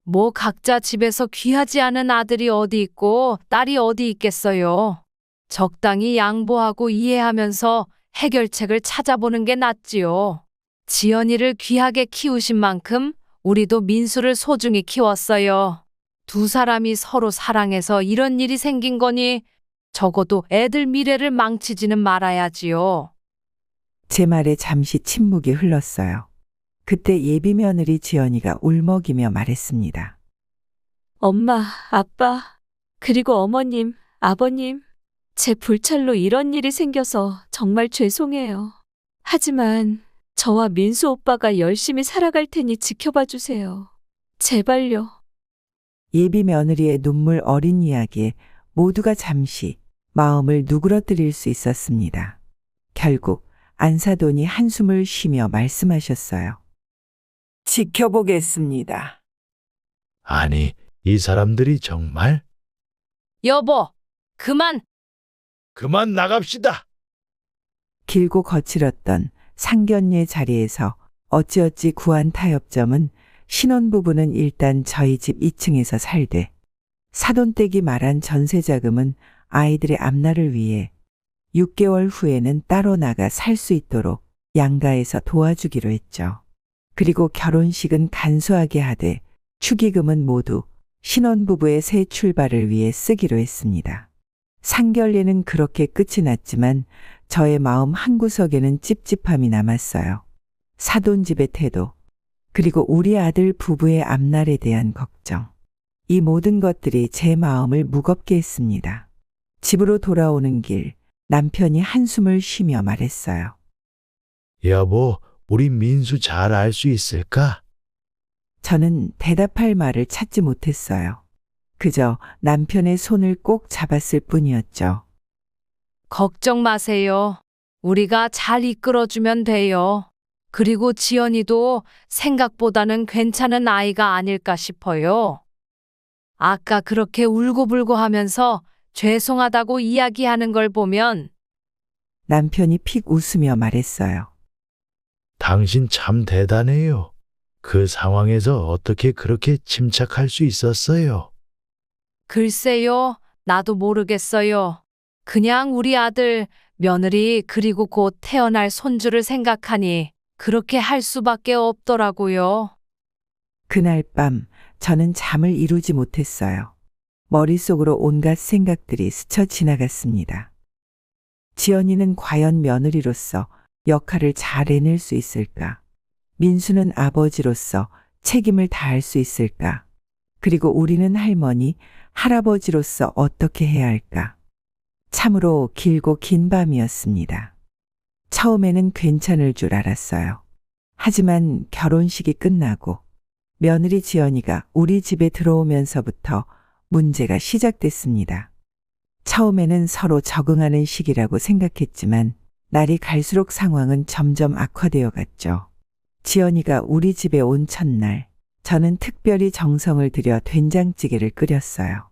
뭐 각자 집에서 귀하지 않은 아들이 어디 있고 딸이 어디 있겠어요. 적당히 양보하고 이해하면서 해결책을 찾아보는 게 낫지요. 지연이를 귀하게 키우신 만큼 우리도 민수를 소중히 키웠어요. 두 사람이 서로 사랑해서 이런 일이 생긴 거니 적어도 애들 미래를 망치지는 말아야지요. 제 말에 잠시 침묵이 흘렀어요. 그때 예비 며느리 지연이가 울먹이며 말했습니다. 엄마, 아빠, 그리고 어머님, 아버님. 제 불찰로 이런 일이 생겨서 정말 죄송해요. 하지만 저와 민수 오빠가 열심히 살아갈 테니 지켜봐 주세요. 제발요. 예비 며느리의 눈물 어린 이야기에 모두가 잠시 마음을 누그러뜨릴 수 있었습니다. 결국 안사돈이 한숨을 쉬며 말씀하셨어요. 지켜보겠습니다. 아니, 이 사람들이 정말? 여보, 그만 나갑시다. 길고 거칠었던 상견례 자리에서 어찌어찌 구한 타협점은 신혼부부는 일단 저희 집 2층에서 살되 사돈댁이 말한 전세자금은 아이들의 앞날을 위해 6개월 후에는 따로 나가 살 수 있도록 양가에서 도와주기로 했죠. 그리고 결혼식은 간소하게 하되 축의금은 모두 신혼부부의 새 출발을 위해 쓰기로 했습니다. 상견례는 그렇게 끝이 났지만 저의 마음 한구석에는 찝찝함이 남았어요. 사돈집의 태도, 그리고 우리 아들 부부의 앞날에 대한 걱정. 이 모든 것들이 제 마음을 무겁게 했습니다. 집으로 돌아오는 길, 남편이 한숨을 쉬며 말했어요. 여보, 우리 민수 잘 알 수 있을까? 저는 대답할 말을 찾지 못했어요. 그저 남편의 손을 꼭 잡았을 뿐이었죠. 걱정 마세요. 우리가 잘 이끌어주면 돼요. 그리고 지연이도 생각보다는 괜찮은 아이가 아닐까 싶어요. 아까 그렇게 울고불고 하면서 죄송하다고 이야기하는 걸 보면 남편이 픽 웃으며 말했어요. 당신 참 대단해요. 그 상황에서 어떻게 그렇게 침착할 수 있었어요? 글쎄요, 나도 모르겠어요. 그냥 우리 아들, 며느리, 그리고 곧 태어날 손주를 생각하니 그렇게 할 수밖에 없더라고요. 그날 밤 저는 잠을 이루지 못했어요. 머릿속으로 온갖 생각들이 스쳐 지나갔습니다. 지연이는 과연 며느리로서 역할을 잘 해낼 수 있을까? 민수는 아버지로서 책임을 다할 수 있을까? 그리고 우리는 할머니, 할아버지로서 어떻게 해야 할까? 참으로 길고 긴 밤이었습니다. 처음에는 괜찮을 줄 알았어요. 하지만 결혼식이 끝나고 며느리 지연이가 우리 집에 들어오면서부터 문제가 시작됐습니다. 처음에는 서로 적응하는 시기라고 생각했지만 날이 갈수록 상황은 점점 악화되어 갔죠. 지연이가 우리 집에 온 첫날, 저는 특별히 정성을 들여 된장찌개를 끓였어요.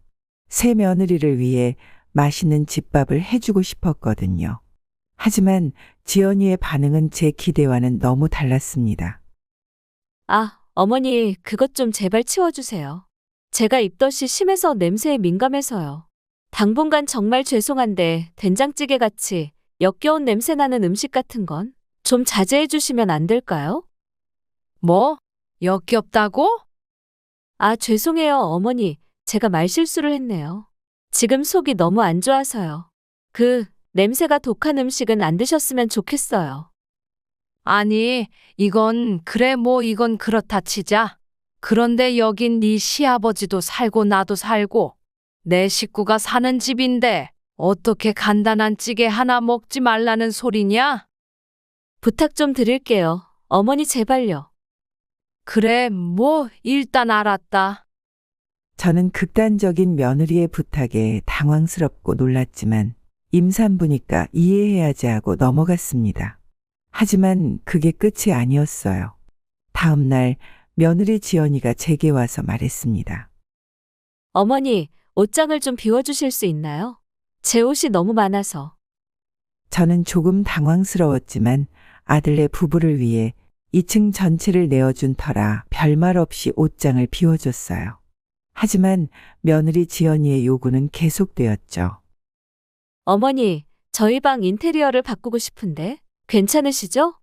새 며느리를 위해 맛있는 집밥을 해주고 싶었거든요. 하지만 지연이의 반응은 제 기대와는 너무 달랐습니다. 아, 어머니, 그것 좀 제발 치워주세요. 제가 입덧이 심해서 냄새에 민감해서요. 당분간 정말 죄송한데 된장찌개 같이 역겨운 냄새 나는 음식 같은 건 좀 자제해 주시면 안 될까요? 뭐? 역겹다고? 아, 죄송해요, 어머니. 제가 말실수를 했네요. 지금 속이 너무 안 좋아서요. 냄새가 독한 음식은 안 드셨으면 좋겠어요. 아니, 이건 그래 뭐 이건 그렇다 치자. 그런데 여긴 네 시아버지도 살고 나도 살고 내 식구가 사는 집인데 어떻게 간단한 찌개 하나 먹지 말라는 소리냐? 부탁 좀 드릴게요. 어머니 제발요. 그래, 뭐 일단 알았다. 저는 극단적인 며느리의 부탁에 당황스럽고 놀랐지만 임산부니까 이해해야지 하고 넘어갔습니다. 하지만 그게 끝이 아니었어요. 다음 날 며느리 지연이가 제게 와서 말했습니다. 어머니, 옷장을 좀 비워주실 수 있나요? 제 옷이 너무 많아서. 저는 조금 당황스러웠지만 아들네 부부를 위해 2층 전체를 내어준 터라 별말 없이 옷장을 비워줬어요. 하지만 며느리 지연이의 요구는 계속되었죠. 어머니, 저희 방 인테리어를 바꾸고 싶은데 괜찮으시죠?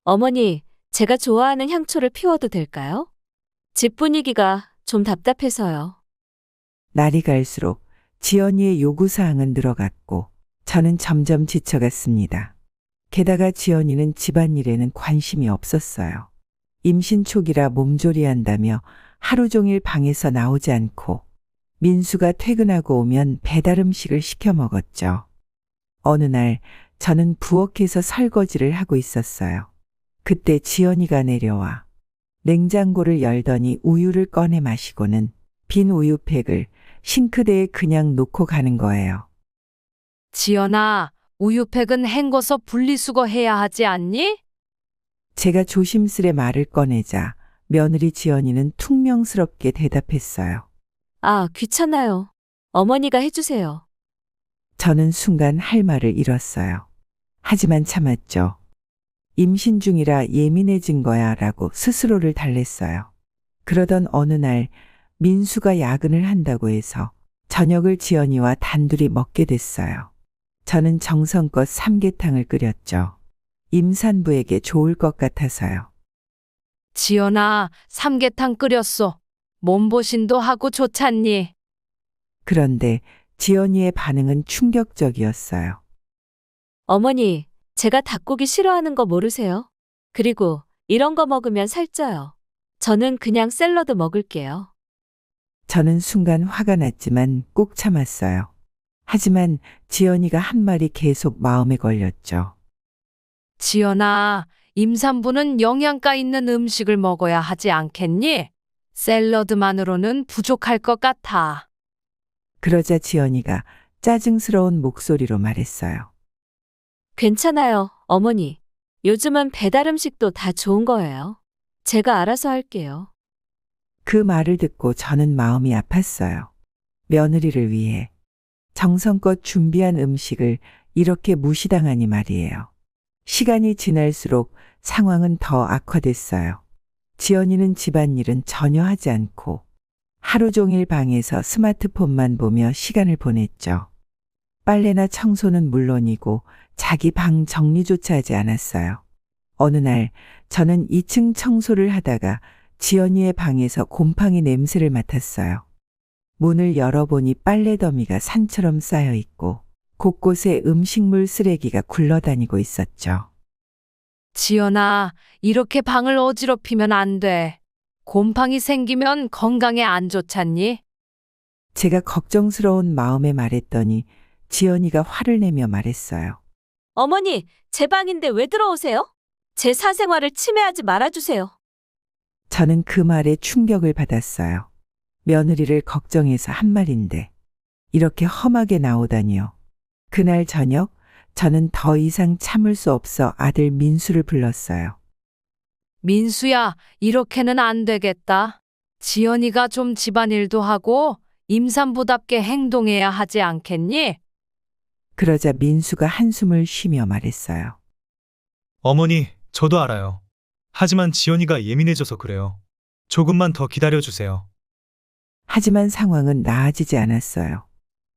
어머니, 제가 좋아하는 향초를 피워도 될까요? 집 분위기가 좀 답답해서요. 날이 갈수록 지연이의 요구사항은 늘어갔고 저는 점점 지쳐갔습니다. 게다가 지연이는 집안일에는 관심이 없었어요. 임신 초기라 몸조리한다며 하루 종일 방에서 나오지 않고 민수가 퇴근하고 오면 배달 음식을 시켜 먹었죠. 어느 날 저는 부엌에서 설거지를 하고 있었어요. 그때 지연이가 내려와 냉장고를 열더니 우유를 꺼내 마시고는 빈 우유팩을 싱크대에 그냥 놓고 가는 거예요. 지연아, 우유팩은 헹궈서 분리수거해야 하지 않니? 제가 조심스레 말을 꺼내자 며느리 지연이는 퉁명스럽게 대답했어요. 아, 귀찮아요. 어머니가 해주세요. 저는 순간 할 말을 잃었어요. 하지만 참았죠. 임신 중이라 예민해진 거야 라고 스스로를 달랬어요. 그러던 어느 날 민수가 야근을 한다고 해서 저녁을 지연이와 단둘이 먹게 됐어요. 저는 정성껏 삼계탕을 끓였죠. 임산부에게 좋을 것 같아서요. 지연아, 삼계탕 끓였어. 몸보신도 하고 좋잖니? 그런데 지연이의 반응은 충격적이었어요. 어머니, 제가 닭고기 싫어하는 거 모르세요? 그리고 이런 거 먹으면 살쪄요. 저는 그냥 샐러드 먹을게요. 저는 순간 화가 났지만 꾹 참았어요. 하지만 지연이가 한 말이 계속 마음에 걸렸죠. 지연아, 임산부는 영양가 있는 음식을 먹어야 하지 않겠니? 샐러드만으로는 부족할 것 같아. 그러자 지연이가 짜증스러운 목소리로 말했어요. 괜찮아요, 어머니. 요즘은 배달 음식도 다 좋은 거예요. 제가 알아서 할게요. 그 말을 듣고 저는 마음이 아팠어요. 며느리를 위해 정성껏 준비한 음식을 이렇게 무시당하니 말이에요. 시간이 지날수록 상황은 더 악화됐어요. 지연이는 집안일은 전혀 하지 않고 하루 종일 방에서 스마트폰만 보며 시간을 보냈죠. 빨래나 청소는 물론이고 자기 방 정리조차 하지 않았어요. 어느 날 저는 2층 청소를 하다가 지연이의 방에서 곰팡이 냄새를 맡았어요. 문을 열어보니 빨래 더미가 산처럼 쌓여 있고 곳곳에 음식물 쓰레기가 굴러다니고 있었죠. 지연아, 이렇게 방을 어지럽히면 안 돼. 곰팡이 생기면 건강에 안 좋잖니? 제가 걱정스러운 마음에 말했더니 지연이가 화를 내며 말했어요. 어머니, 제 방인데 왜 들어오세요? 제 사생활을 침해하지 말아주세요. 저는 그 말에 충격을 받았어요. 며느리를 걱정해서 한 말인데 이렇게 험하게 나오다니요. 그날 저녁 저는 더 이상 참을 수 없어 아들 민수를 불렀어요. 민수야, 이렇게는 안 되겠다. 지연이가 좀 집안일도 하고 임산부답게 행동해야 하지 않겠니? 그러자 민수가 한숨을 쉬며 말했어요. 어머니, 저도 알아요. 하지만 지연이가 예민해져서 그래요. 조금만 더 기다려주세요. 하지만 상황은 나아지지 않았어요.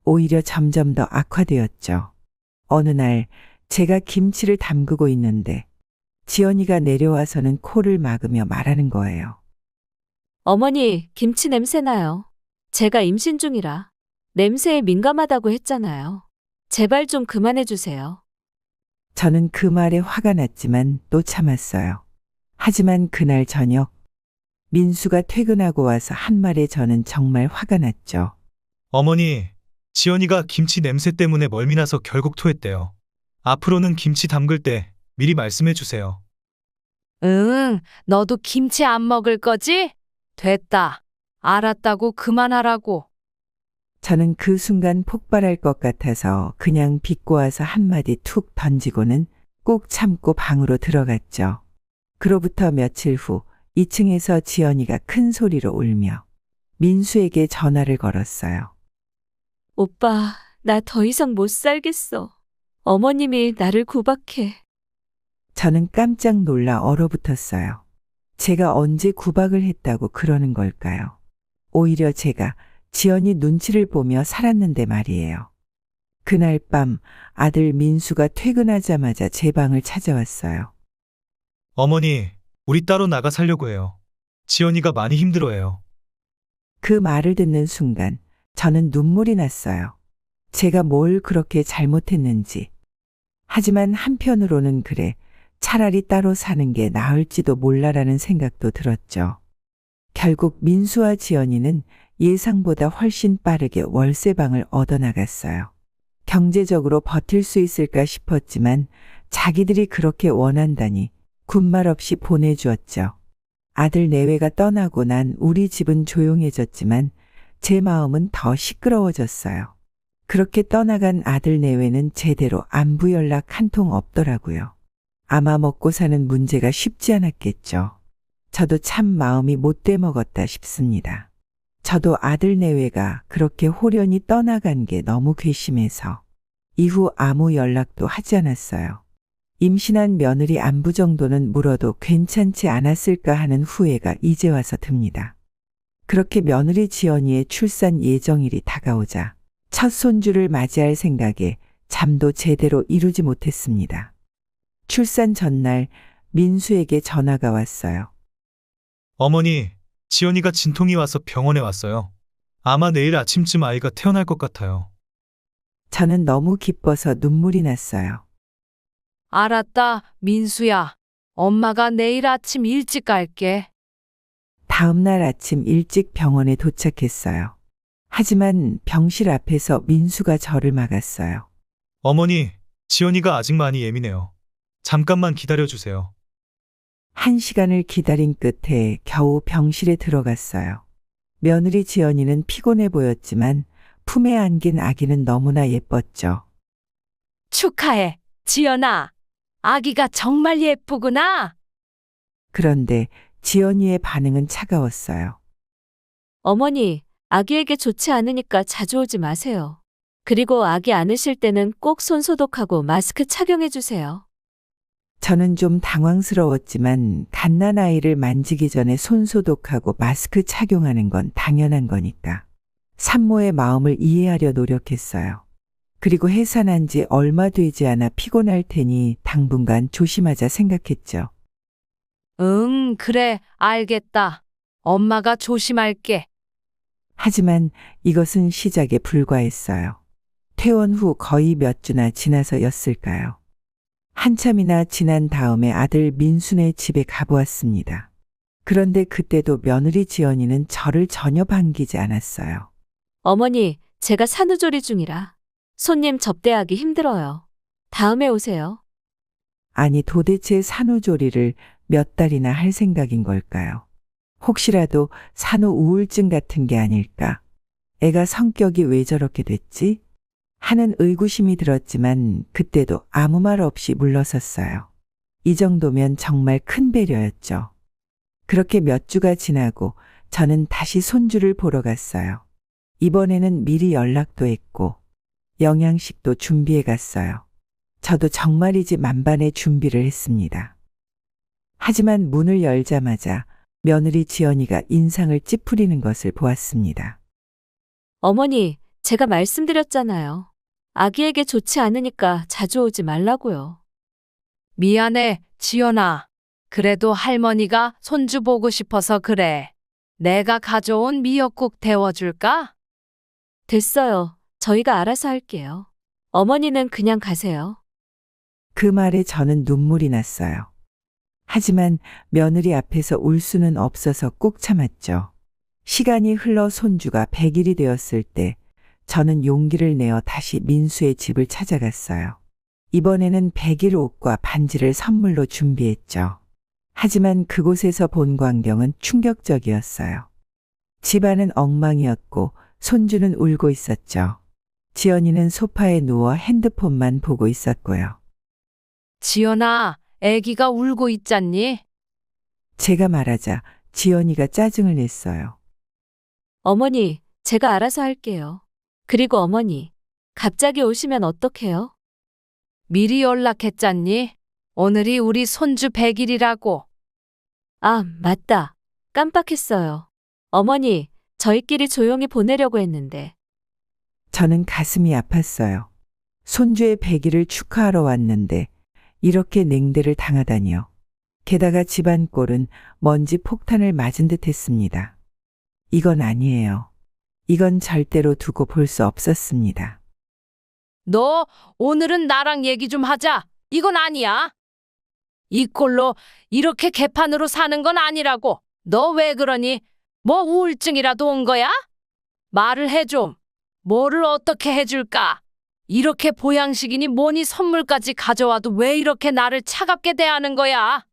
오히려 점점 더 악화되었죠. 어느 날 제가 김치를 담그고 있는데 지연이가 내려와서는 코를 막으며 말하는 거예요. 어머니, 김치 냄새 나요. 제가 임신 중이라 냄새에 민감하다고 했잖아요. 제발 좀 그만해 주세요. 저는 그 말에 화가 났지만 또 참았어요. 하지만 그날 저녁 민수가 퇴근하고 와서 한 말에 저는 정말 화가 났죠. 어머니, 지연이가 김치 냄새 때문에 멀미나서 결국 토했대요. 앞으로는 김치 담글 때 미리 말씀해 주세요. 응, 너도 김치 안 먹을 거지? 됐다. 알았다고 그만하라고. 저는 그 순간 폭발할 것 같아서 그냥 비꼬아서 한마디 툭 던지고는 꾹 참고 방으로 들어갔죠. 그로부터 며칠 후 2층에서 지연이가 큰 소리로 울며 민수에게 전화를 걸었어요. 오빠, 나 더 이상 못 살겠어. 어머님이 나를 구박해. 저는 깜짝 놀라 얼어붙었어요. 제가 언제 구박을 했다고 그러는 걸까요? 오히려 제가 지연이 눈치를 보며 살았는데 말이에요. 그날 밤 아들 민수가 퇴근하자마자 제 방을 찾아왔어요. 어머니, 우리 따로 나가 살려고 해요. 지연이가 많이 힘들어해요. 그 말을 듣는 순간 저는 눈물이 났어요. 제가 뭘 그렇게 잘못했는지. 하지만 한편으로는 그래, 차라리 따로 사는 게 나을지도 몰라라는 생각도 들었죠. 결국 민수와 지연이는 예상보다 훨씬 빠르게 월세방을 얻어나갔어요. 경제적으로 버틸 수 있을까 싶었지만 자기들이 그렇게 원한다니 군말 없이 보내주었죠. 아들 내외가 떠나고 난 우리 집은 조용해졌지만 제 마음은 더 시끄러워졌어요. 그렇게 떠나간 아들 내외는 제대로 안부 연락 한 통 없더라고요. 아마 먹고 사는 문제가 쉽지 않았겠죠. 저도 참 마음이 못돼 먹었다 싶습니다. 저도 아들 내외가 그렇게 홀연히 떠나간 게 너무 괘씸해서 이후 아무 연락도 하지 않았어요. 임신한 며느리 안부 정도는 물어도 괜찮지 않았을까 하는 후회가 이제 와서 듭니다. 그렇게 며느리 지연이의 출산 예정일이 다가오자 첫 손주를 맞이할 생각에 잠도 제대로 이루지 못했습니다. 출산 전날 민수에게 전화가 왔어요. 어머니, 지연이가 진통이 와서 병원에 왔어요. 아마 내일 아침쯤 아이가 태어날 것 같아요. 저는 너무 기뻐서 눈물이 났어요. 알았다, 민수야. 엄마가 내일 아침 일찍 갈게. 다음 날 아침 일찍 병원에 도착했어요. 하지만 병실 앞에서 민수가 저를 막았어요. 어머니, 지연이가 아직 많이 예민해요. 잠깐만 기다려주세요. 1시간을 기다린 끝에 겨우 병실에 들어갔어요. 며느리 지연이는 피곤해 보였지만 품에 안긴 아기는 너무나 예뻤죠. 축하해, 지연아. 아기가 정말 예쁘구나. 그런데 지연이의 반응은 차가웠어요. 어머니, 아기에게 좋지 않으니까 자주 오지 마세요. 그리고 아기 안으실 때는 꼭 손 소독하고 마스크 착용해 주세요. 저는 좀 당황스러웠지만 갓난아이를 만지기 전에 손 소독하고 마스크 착용하는 건 당연한 거니까. 산모의 마음을 이해하려 노력했어요. 그리고 해산한 지 얼마 되지 않아 피곤할 테니 당분간 조심하자 생각했죠. 응, 그래, 알겠다. 엄마가 조심할게. 하지만 이것은 시작에 불과했어요. 퇴원 후 거의 몇 주나 지나서였을까요? 한참이나 지난 다음에 아들 민수네 집에 가보았습니다. 그런데 그때도 며느리 지연이는 저를 전혀 반기지 않았어요. 어머니, 제가 산후조리 중이라 손님 접대하기 힘들어요. 다음에 오세요. 아니 도대체 산후조리를 몇 달이나 할 생각인 걸까요? 혹시라도 산후 우울증 같은 게 아닐까? 애가 성격이 왜 저렇게 됐지? 하는 의구심이 들었지만 그때도 아무 말 없이 물러섰어요. 이 정도면 정말 큰 배려였죠. 그렇게 몇 주가 지나고 저는 다시 손주를 보러 갔어요. 이번에는 미리 연락도 했고 영양식도 준비해 갔어요. 저도 정말이지 만반의 준비를 했습니다. 하지만 문을 열자마자 며느리 지연이가 인상을 찌푸리는 것을 보았습니다. 어머니, 제가 말씀드렸잖아요. 아기에게 좋지 않으니까 자주 오지 말라고요. 미안해, 지연아. 그래도 할머니가 손주 보고 싶어서 그래. 내가 가져온 미역국 데워줄까? 됐어요. 저희가 알아서 할게요. 어머니는 그냥 가세요. 그 말에 저는 눈물이 났어요. 하지만 며느리 앞에서 울 수는 없어서 꾹 참았죠. 시간이 흘러 손주가 100일이 되었을 때 저는 용기를 내어 다시 민수의 집을 찾아갔어요. 이번에는 100일 옷과 반지를 선물로 준비했죠. 하지만 그곳에서 본 광경은 충격적이었어요. 집안은 엉망이었고 손주는 울고 있었죠. 지연이는 소파에 누워 핸드폰만 보고 있었고요. 지연아, 애기가 울고 있잖니? 제가 말하자 지연이가 짜증을 냈어요. 어머니, 제가 알아서 할게요. 그리고 어머니, 갑자기 오시면 어떡해요? 미리 연락했잖니? 오늘이 우리 손주 100일이라고. 아, 맞다. 깜빡했어요. 어머니, 저희끼리 조용히 보내려고 했는데. 저는 가슴이 아팠어요. 손주의 100일을 축하하러 왔는데 이렇게 냉대를 당하다니요. 게다가 집안 꼴은 먼지 폭탄을 맞은 듯 했습니다. 이건 아니에요. 이건 절대로 두고 볼 수 없었습니다. 너 오늘은 나랑 얘기 좀 하자. 이건 아니야. 이 꼴로 이렇게 개판으로 사는 건 아니라고. 너 왜 그러니? 뭐 우울증이라도 온 거야? 말을 해 좀. 뭐를 어떻게 해줄까? 이렇게 보양식이니 뭐니 선물까지 가져와도 왜 이렇게 나를 차갑게 대하는 거야?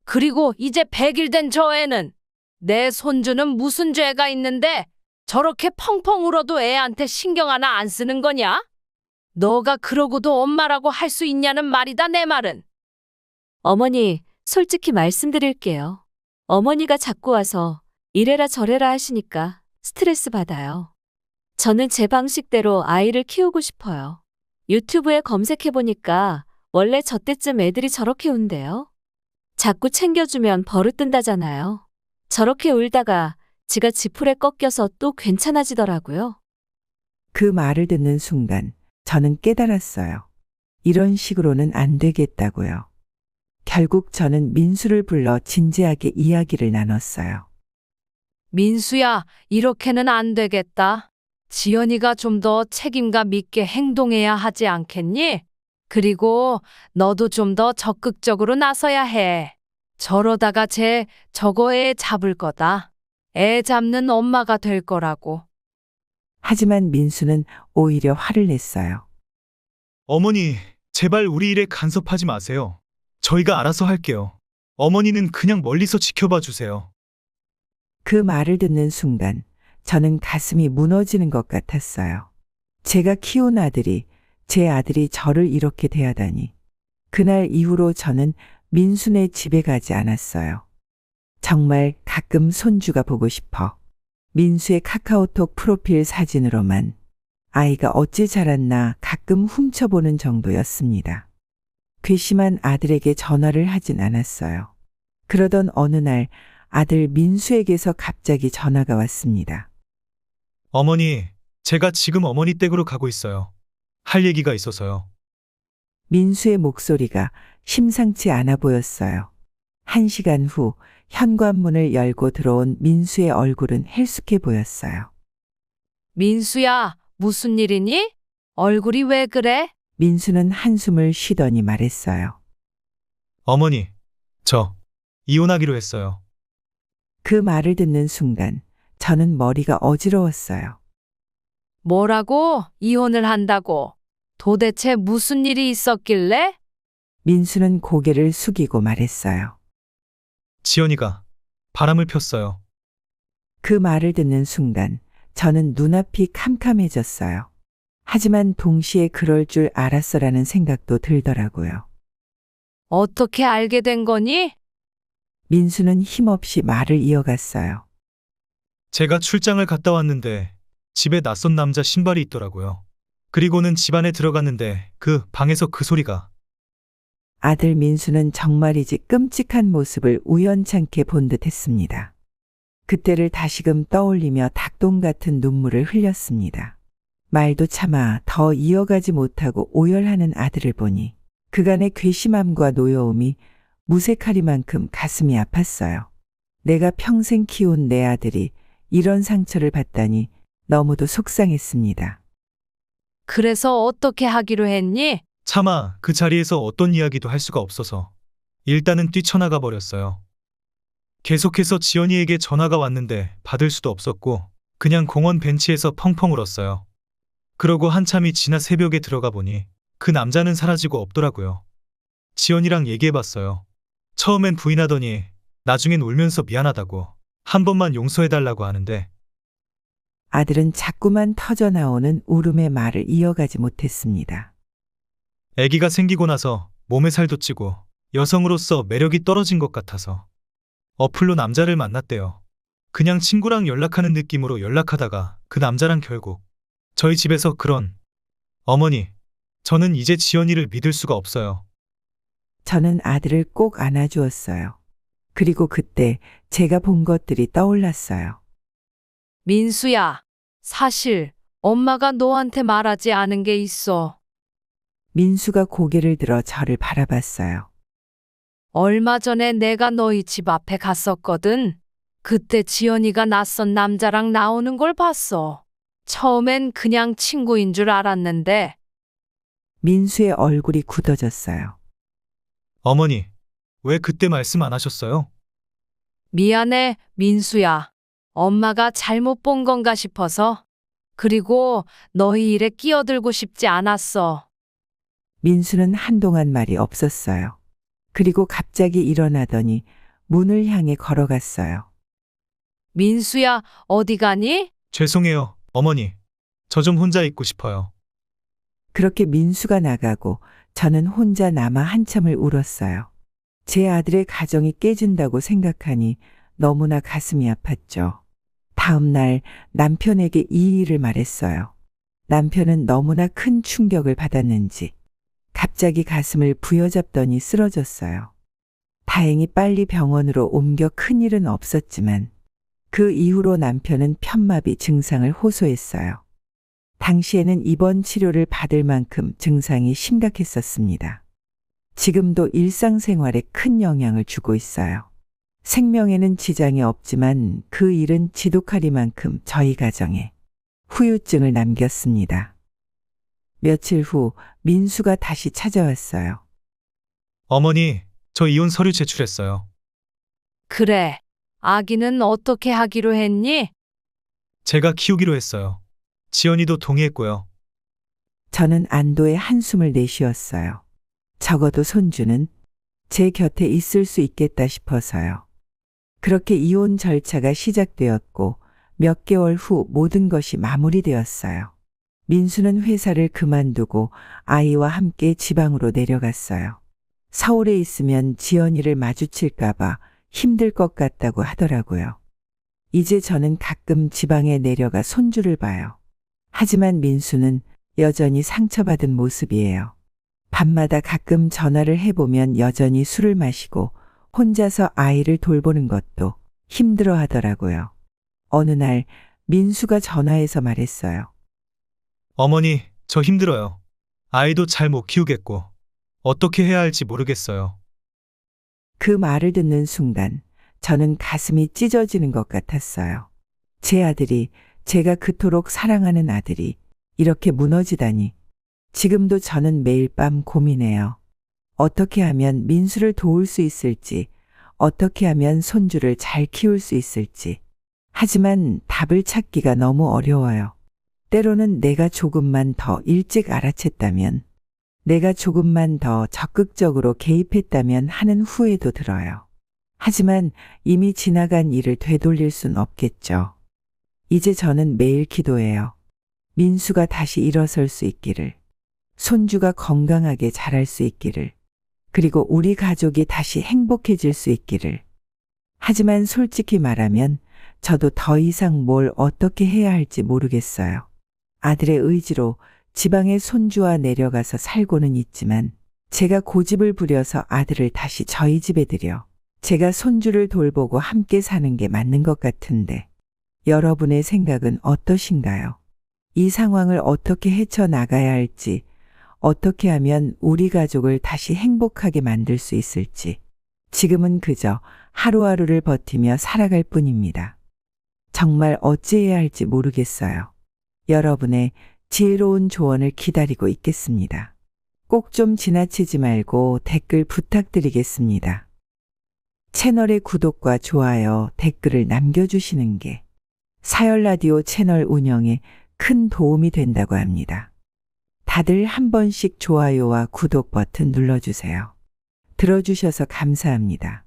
그리고 이제 100일 된 저 애는 내 손주는 무슨 죄가 있는데 저렇게 펑펑 울어도 애한테 신경 하나 안 쓰는 거냐? 너가 그러고도 엄마라고 할 수 있냐는 말이다 내 말은. 어머니, 솔직히 말씀드릴게요. 어머니가 자꾸 와서 이래라 저래라 하시니까 스트레스 받아요. 저는 제 방식대로 아이를 키우고 싶어요. 유튜브에 검색해보니까 원래 저 때쯤 애들이 저렇게 운대요. 자꾸 챙겨주면 버릇든다잖아요. 저렇게 울다가 지가 지풀에 꺾여서 또 괜찮아지더라고요. 그 말을 듣는 순간 저는 깨달았어요. 이런 식으로는 안 되겠다고요. 결국 저는 민수를 불러 진지하게 이야기를 나눴어요. 민수야, 이렇게는 안 되겠다. 지연이가 좀 더 책임감 있게 행동해야 하지 않겠니? 그리고 너도 좀 더 적극적으로 나서야 해. 저러다가 저거 애 잡을 거다. 애 잡는 엄마가 될 거라고. 하지만 민수는 오히려 화를 냈어요. 어머니, 제발 우리 일에 간섭하지 마세요. 저희가 알아서 할게요. 어머니는 그냥 멀리서 지켜봐 주세요. 그 말을 듣는 순간 저는 가슴이 무너지는 것 같았어요. 제가 키운 아들이, 제 아들이 저를 이렇게 대하다니. 그날 이후로 저는 민수네 집에 가지 않았어요. 정말 가끔 손주가 보고 싶어. 민수의 카카오톡 프로필 사진으로만 아이가 어찌 자랐나 가끔 훔쳐보는 정도였습니다. 괘씸한 아들에게 전화를 하진 않았어요. 그러던 어느 날 아들 민수에게서 갑자기 전화가 왔습니다. 어머니, 제가 지금 어머니 댁으로 가고 있어요. 할 얘기가 있어서요. 민수의 목소리가 심상치 않아 보였어요. 1시간 후 현관문을 열고 들어온 민수의 얼굴은 헬쑥해 보였어요. 민수야, 무슨 일이니? 얼굴이 왜 그래? 민수는 한숨을 쉬더니 말했어요. 어머니, 저 이혼하기로 했어요. 그 말을 듣는 순간 저는 머리가 어지러웠어요. 뭐라고? 이혼을 한다고? 도대체 무슨 일이 있었길래? 민수는 고개를 숙이고 말했어요. 지연이가 바람을 폈어요. 그 말을 듣는 순간 저는 눈앞이 캄캄해졌어요. 하지만 동시에 그럴 줄 알았어라는 생각도 들더라고요. 어떻게 알게 된 거니? 민수는 힘없이 말을 이어갔어요. 제가 출장을 갔다 왔는데 집에 낯선 남자 신발이 있더라고요. 그리고는 집 안에 들어갔는데 그 방에서 그 소리가. 아들 민수는 정말이지 끔찍한 모습을 우연찮게 본 듯했습니다. 그때를 다시금 떠올리며 닭똥 같은 눈물을 흘렸습니다. 말도 차마 더 이어가지 못하고 오열하는 아들을 보니 그간의 괘씸함과 노여움이 무색하리만큼 가슴이 아팠어요. 내가 평생 키운 내 아들이 이런 상처를 받다니 너무도 속상했습니다. 그래서 어떻게 하기로 했니? 차마 그 자리에서 어떤 이야기도 할 수가 없어서 일단은 뛰쳐나가 버렸어요. 계속해서 지연이에게 전화가 왔는데 받을 수도 없었고 그냥 공원 벤치에서 펑펑 울었어요. 그러고 한참이 지나 새벽에 들어가 보니 그 남자는 사라지고 없더라고요. 지연이랑 얘기해봤어요. 처음엔 부인하더니 나중엔 울면서 미안하다고 한 번만 용서해달라고 하는데 아들은 자꾸만 터져나오는 울음의 말을 이어가지 못했습니다. 아기가 생기고 나서 몸에 살도 찌고 여성으로서 매력이 떨어진 것 같아서 어플로 남자를 만났대요. 그냥 친구랑 연락하는 느낌으로 연락하다가 그 남자랑 결국 저희 집에서 그런 어머니, 저는 이제 지연이를 믿을 수가 없어요. 저는 아들을 꼭 안아주었어요. 그리고 그때 제가 본 것들이 떠올랐어요. 민수야, 사실 엄마가 너한테 말하지 않은 게 있어. 민수가 고개를 들어 저를 바라봤어요. 얼마 전에 내가 너희 집 앞에 갔었거든. 그때 지연이가 낯선 남자랑 나오는 걸 봤어. 처음엔 그냥 친구인 줄 알았는데 민수의 얼굴이 굳어졌어요. 어머니, 왜 그때 말씀 안 하셨어요? 미안해, 민수야. 엄마가 잘못 본 건가 싶어서. 그리고 너희 일에 끼어들고 싶지 않았어. 민수는 한동안 말이 없었어요. 그리고 갑자기 일어나더니 문을 향해 걸어갔어요. 민수야, 어디 가니? 죄송해요, 어머니. 저 좀 혼자 있고 싶어요. 그렇게 민수가 나가고 저는 혼자 남아 한참을 울었어요. 제 아들의 가정이 깨진다고 생각하니 너무나 가슴이 아팠죠. 다음 날 남편에게 이 일을 말했어요. 남편은 너무나 큰 충격을 받았는지 갑자기 가슴을 부여잡더니 쓰러졌어요. 다행히 빨리 병원으로 옮겨 큰일은 없었지만 그 이후로 남편은 편마비 증상을 호소했어요. 당시에는 입원 치료를 받을 만큼 증상이 심각했었습니다. 지금도 일상생활에 큰 영향을 주고 있어요. 생명에는 지장이 없지만 그 일은 지독하리만큼 저희 가정에 후유증을 남겼습니다. 며칠 후 민수가 다시 찾아왔어요. 어머니, 저 이혼 서류 제출했어요. 그래. 아기는 어떻게 하기로 했니? 제가 키우기로 했어요. 지연이도 동의했고요. 저는 안도의 한숨을 내쉬었어요. 적어도 손주는 제 곁에 있을 수 있겠다 싶어서요. 그렇게 이혼 절차가 시작되었고 몇 개월 후 모든 것이 마무리되었어요. 민수는 회사를 그만두고 아이와 함께 지방으로 내려갔어요. 서울에 있으면 지연이를 마주칠까봐 힘들 것 같다고 하더라고요. 이제 저는 가끔 지방에 내려가 손주를 봐요. 하지만 민수는 여전히 상처받은 모습이에요. 밤마다 가끔 전화를 해보면 여전히 술을 마시고 혼자서 아이를 돌보는 것도 힘들어 하더라고요. 어느 날 민수가 전화해서 말했어요. 어머니, 저 힘들어요. 아이도 잘 못 키우겠고 어떻게 해야 할지 모르겠어요. 그 말을 듣는 순간 저는 가슴이 찢어지는 것 같았어요. 제 아들이, 제가 그토록 사랑하는 아들이 이렇게 무너지다니. 지금도 저는 매일 밤 고민해요. 어떻게 하면 민수를 도울 수 있을지, 어떻게 하면 손주를 잘 키울 수 있을지. 하지만 답을 찾기가 너무 어려워요. 때로는 내가 조금만 더 일찍 알아챘다면, 내가 조금만 더 적극적으로 개입했다면 하는 후회도 들어요. 하지만 이미 지나간 일을 되돌릴 순 없겠죠. 이제 저는 매일 기도해요. 민수가 다시 일어설 수 있기를, 손주가 건강하게 자랄 수 있기를, 그리고 우리 가족이 다시 행복해질 수 있기를. 하지만 솔직히 말하면 저도 더 이상 뭘 어떻게 해야 할지 모르겠어요. 아들의 의지로 지방에 손주와 내려가서 살고는 있지만 제가 고집을 부려서 아들을 다시 저희 집에 들여 제가 손주를 돌보고 함께 사는 게 맞는 것 같은데 여러분의 생각은 어떠신가요? 이 상황을 어떻게 헤쳐나가야 할지, 어떻게 하면 우리 가족을 다시 행복하게 만들 수 있을지 지금은 그저 하루하루를 버티며 살아갈 뿐입니다. 정말 어찌해야 할지 모르겠어요. 여러분의 지혜로운 조언을 기다리고 있겠습니다. 꼭 좀 지나치지 말고 댓글 부탁드리겠습니다. 채널의 구독과 좋아요, 댓글을 남겨주시는 게 사열라디오 채널 운영에 큰 도움이 된다고 합니다. 다들 한 번씩 좋아요와 구독 버튼 눌러주세요. 들어주셔서 감사합니다.